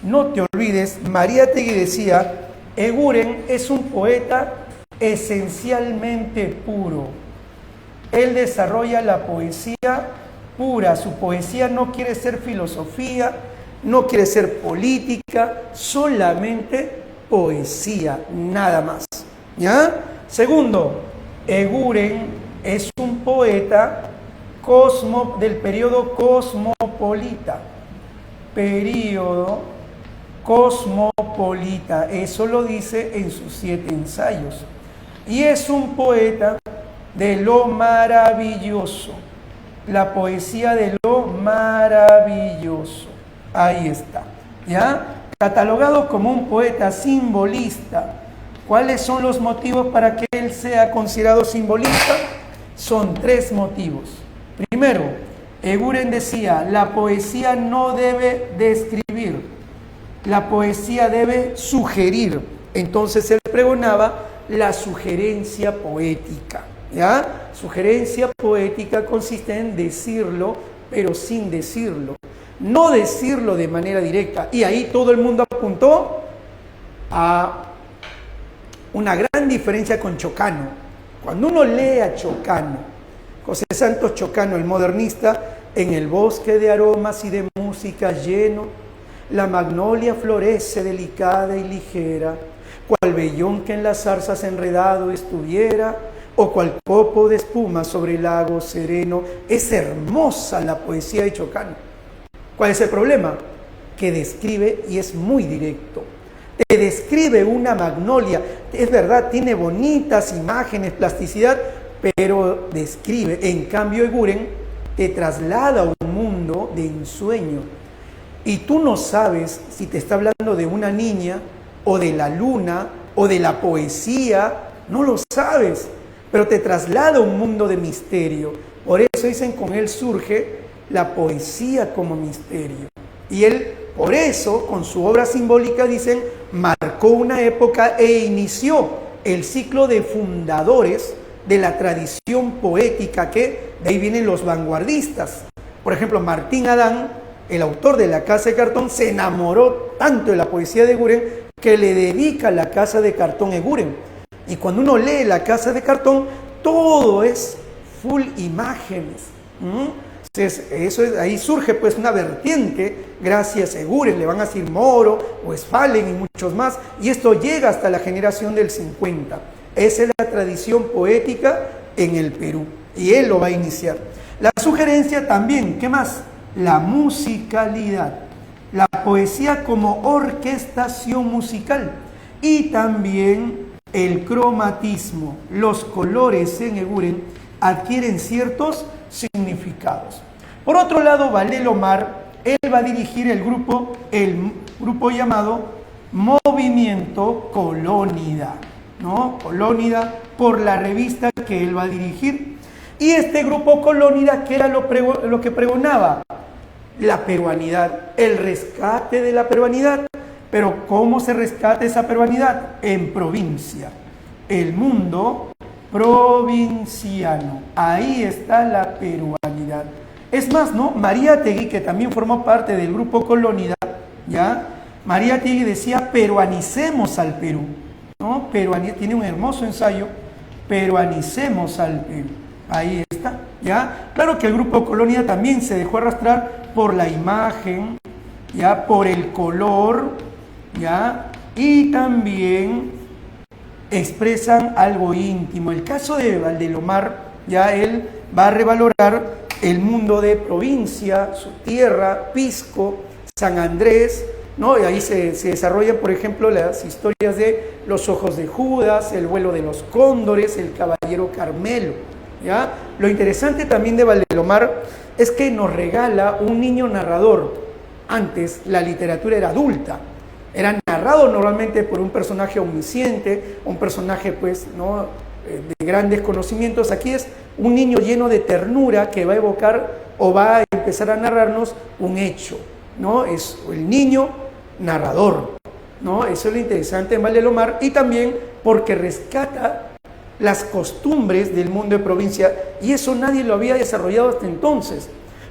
No te olvides, Mariátegui decía, Eguren es un poeta esencialmente puro. Él desarrolla la poesía pura. Su poesía no quiere ser filosofía, no quiere ser política, solamente poesía, nada más. ¿Ya? Segundo, Eguren es un poeta del periodo cosmopolita. Periodo cosmopolita, eso lo dice en sus 7 ensayos. Y es un poeta de lo maravilloso, la poesía de lo maravilloso. Ahí está, ¿ya? Catalogado como un poeta simbolista. ¿Cuáles son los motivos para que él sea considerado simbolista? Son 3 motivos. Primero, Eguren decía, la poesía no debe describir, la poesía debe sugerir. Entonces él pregonaba la sugerencia poética, ¿ya? Sugerencia poética consiste en decirlo, pero sin decirlo. No decirlo de manera directa. Y ahí todo el mundo apuntó a una gran diferencia con Chocano. Cuando uno lee a Chocano, José Santos Chocano, el modernista, en el bosque de aromas y de música lleno, la magnolia florece delicada y ligera, cual vellón que en las zarzas enredado estuviera, o cual copo de espuma sobre el lago sereno. Es hermosa la poesía de Chocano. ¿Cuál es el problema? Que describe y es muy directo. Te describe una magnolia, es verdad, tiene bonitas imágenes, plasticidad, pero describe. En cambio, Eguren te traslada a un mundo de ensueño. Y tú no sabes si te está hablando de una niña, o de la luna, o de la poesía, no lo sabes, pero te traslada a un mundo de misterio. Por eso dicen, con él surge la poesía como misterio. Y él, por eso, con su obra simbólica, dicen, marcó una época e inició el ciclo de fundadores de la tradición poética, que de ahí vienen los vanguardistas. Por ejemplo, Martín Adán, el autor de La Casa de Cartón, se enamoró tanto de la poesía de Eguren que le dedica La Casa de Cartón a Eguren. Y cuando uno lee La Casa de Cartón, todo es full imágenes. Entonces, ahí surge pues una vertiente, gracias a Eguren, le van a decir Moro, o Westphalen y muchos más, y esto llega hasta la generación del 50. Esa es la tradición poética en el Perú, y él lo va a iniciar. La sugerencia también, ¿qué más? La musicalidad, la poesía como orquestación musical, y también el cromatismo. Los colores en Eguren adquieren ciertos significados. Por otro lado, Valdelomar, él va a dirigir el grupo llamado Movimiento Colónida, ¿no? Colónida, por la revista que él va a dirigir. Y este grupo Colónida, ¿qué era lo que pregonaba? La peruanidad, el rescate de la peruanidad. Pero ¿cómo se rescata esa peruanidad? En provincia. El mundo provinciano. Ahí está la peruanidad. Es más, ¿no? Mariátegui, que también formó parte del grupo Colónida, ¿ya? Mariátegui decía, peruanicemos al Perú, ¿no? Tiene un hermoso ensayo, peruanicemos al Perú. Ahí está, ¿ya? Claro que el grupo Colónida también se dejó arrastrar por la imagen, ¿ya? Por el color, ¿ya? Y también expresan algo íntimo. El caso de Valdelomar, ya él va a revalorar el mundo de provincia, su tierra, Pisco, San Andrés, ¿no? Y ahí se desarrollan, por ejemplo, las historias de Los ojos de Judas, El vuelo de los cóndores, El caballero Carmelo, ¿ya? Lo interesante también de Valdelomar es que nos regala un niño narrador. Antes la literatura era adulta, era narrado normalmente por un personaje omnisciente, un personaje pues, ¿no?, de grandes conocimientos. Aquí es un niño lleno de ternura que va a evocar o va a empezar a narrarnos un hecho, ¿no? Es el niño narrador, ¿no? Eso es lo interesante de Valdelomar, y también porque rescata las costumbres del mundo de provincia, y eso nadie lo había desarrollado hasta entonces.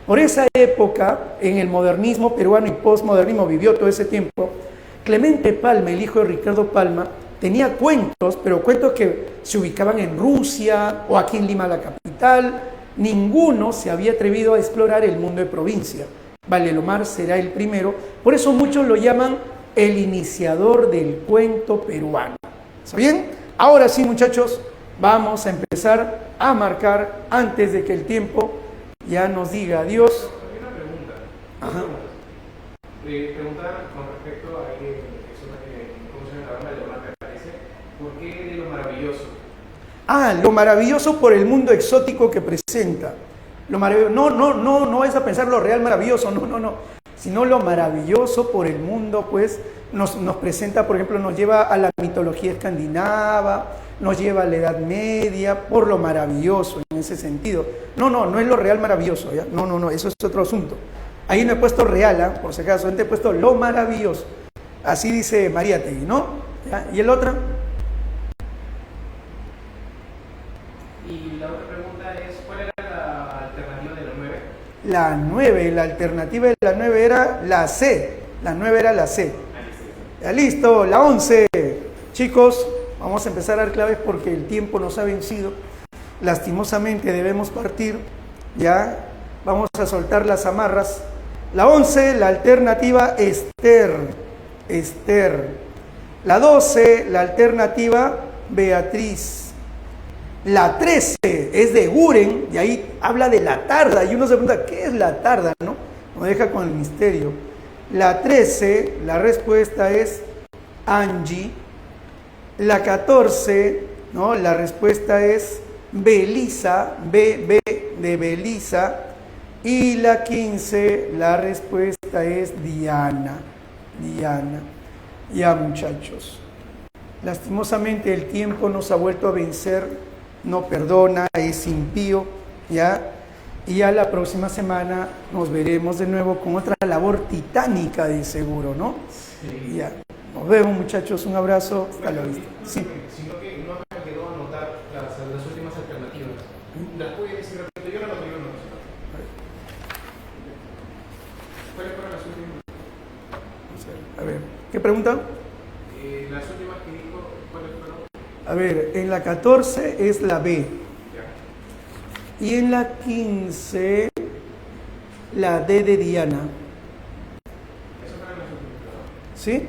Por esa época, en el modernismo peruano y postmodernismo, vivió todo ese tiempo, Clemente Palma, el hijo de Ricardo Palma, tenía cuentos, pero cuentos que se ubicaban en Rusia o aquí en Lima, la capital. Ninguno se había atrevido a explorar el mundo de provincia. Valdelomar será el primero. Por eso muchos lo llaman el iniciador del cuento peruano. ¿Está bien? Ahora sí, muchachos, vamos a empezar a marcar antes de que el tiempo ya nos diga adiós. Hay una pregunta. Ajá. Preguntar con respecto a cómo se llama la banda de Leonardo, me parece, ¿por qué de lo maravilloso? Ah, lo maravilloso por el mundo exótico que presenta. Lo maravilloso, no es a pensar lo real maravilloso, no, sino lo maravilloso por el mundo, pues nos presenta, por ejemplo, nos lleva a la mitología escandinava, nos lleva a la Edad Media, por lo maravilloso en ese sentido. No es lo real maravilloso, ¿ya? No, eso es otro asunto. Ahí no he puesto real, por si acaso, he puesto lo maravilloso. Así dice Mariátegui, ¿no? ¿Ya? ¿Y el otro? Y la otra pregunta es, ¿cuál era la alternativa de la 9? La 9, la alternativa de la 9 era la C. La 9 era la C. Ya listo, la 11. Chicos, vamos a empezar a dar claves porque el tiempo nos ha vencido. Lastimosamente debemos partir. Ya, vamos a soltar las amarras. La 11, la alternativa Esther. La 12, la alternativa Beatriz. La 13 es de Guren, y ahí habla de la tarda, y uno se pregunta, ¿qué es la tarda? ¿No? Nos deja con el misterio. La 13, la respuesta es Angie. La 14, ¿no? La respuesta es Belisa, B de Belisa. Y la 15, la respuesta es Diana. Ya, muchachos. Lastimosamente el tiempo nos ha vuelto a vencer, no perdona, es impío, ¿ya? Y ya la próxima semana nos veremos de nuevo con otra labor titánica de seguro, ¿no? Sí. Ya. Nos vemos, muchachos, un abrazo, hasta la vista. Sí. Sino que no me quedó anotar las últimas alternativas. Las puede decir rápido, yo no lo tengo. ¿Cuáles fueron las últimas? A ver, ¿qué pregunta? Las últimas que dijo, ¿cuáles fueron? A ver, en la 14 es la B. Ya. Y en la 15, la D de Diana. Esas fueron las últimas, ¿no? ¿Sí?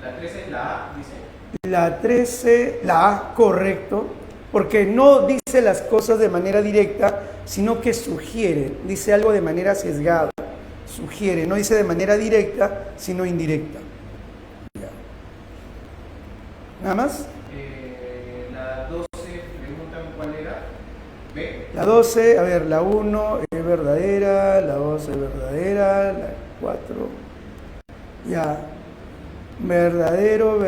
La 13 es la A, dice. La 13, la A, correcto, porque no dice las cosas de manera directa, sino que sugiere, dice algo de manera sesgada, sugiere, no dice de manera directa, sino indirecta. Ya. ¿Nada más? La 12, preguntan cuál era. B. La 12, a ver, la 1 es verdadera, la 2 es verdadera, la 4, ya, verdadero,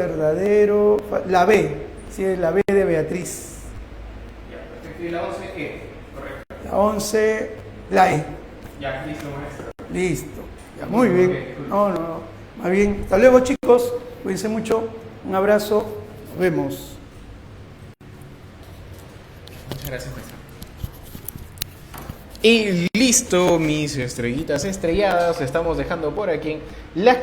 la B, sí, es la B de Beatriz. Ya, perfecto. ¿Y la 11 qué? Correcto. La 11, la E. Ya, listo, maestro. Listo, ya, muy bien. No, más bien. Hasta luego, chicos, cuídense mucho, un abrazo, nos vemos. Muchas gracias, maestro. Y listo, mis estrellitas estrelladas. Estamos dejando por aquí las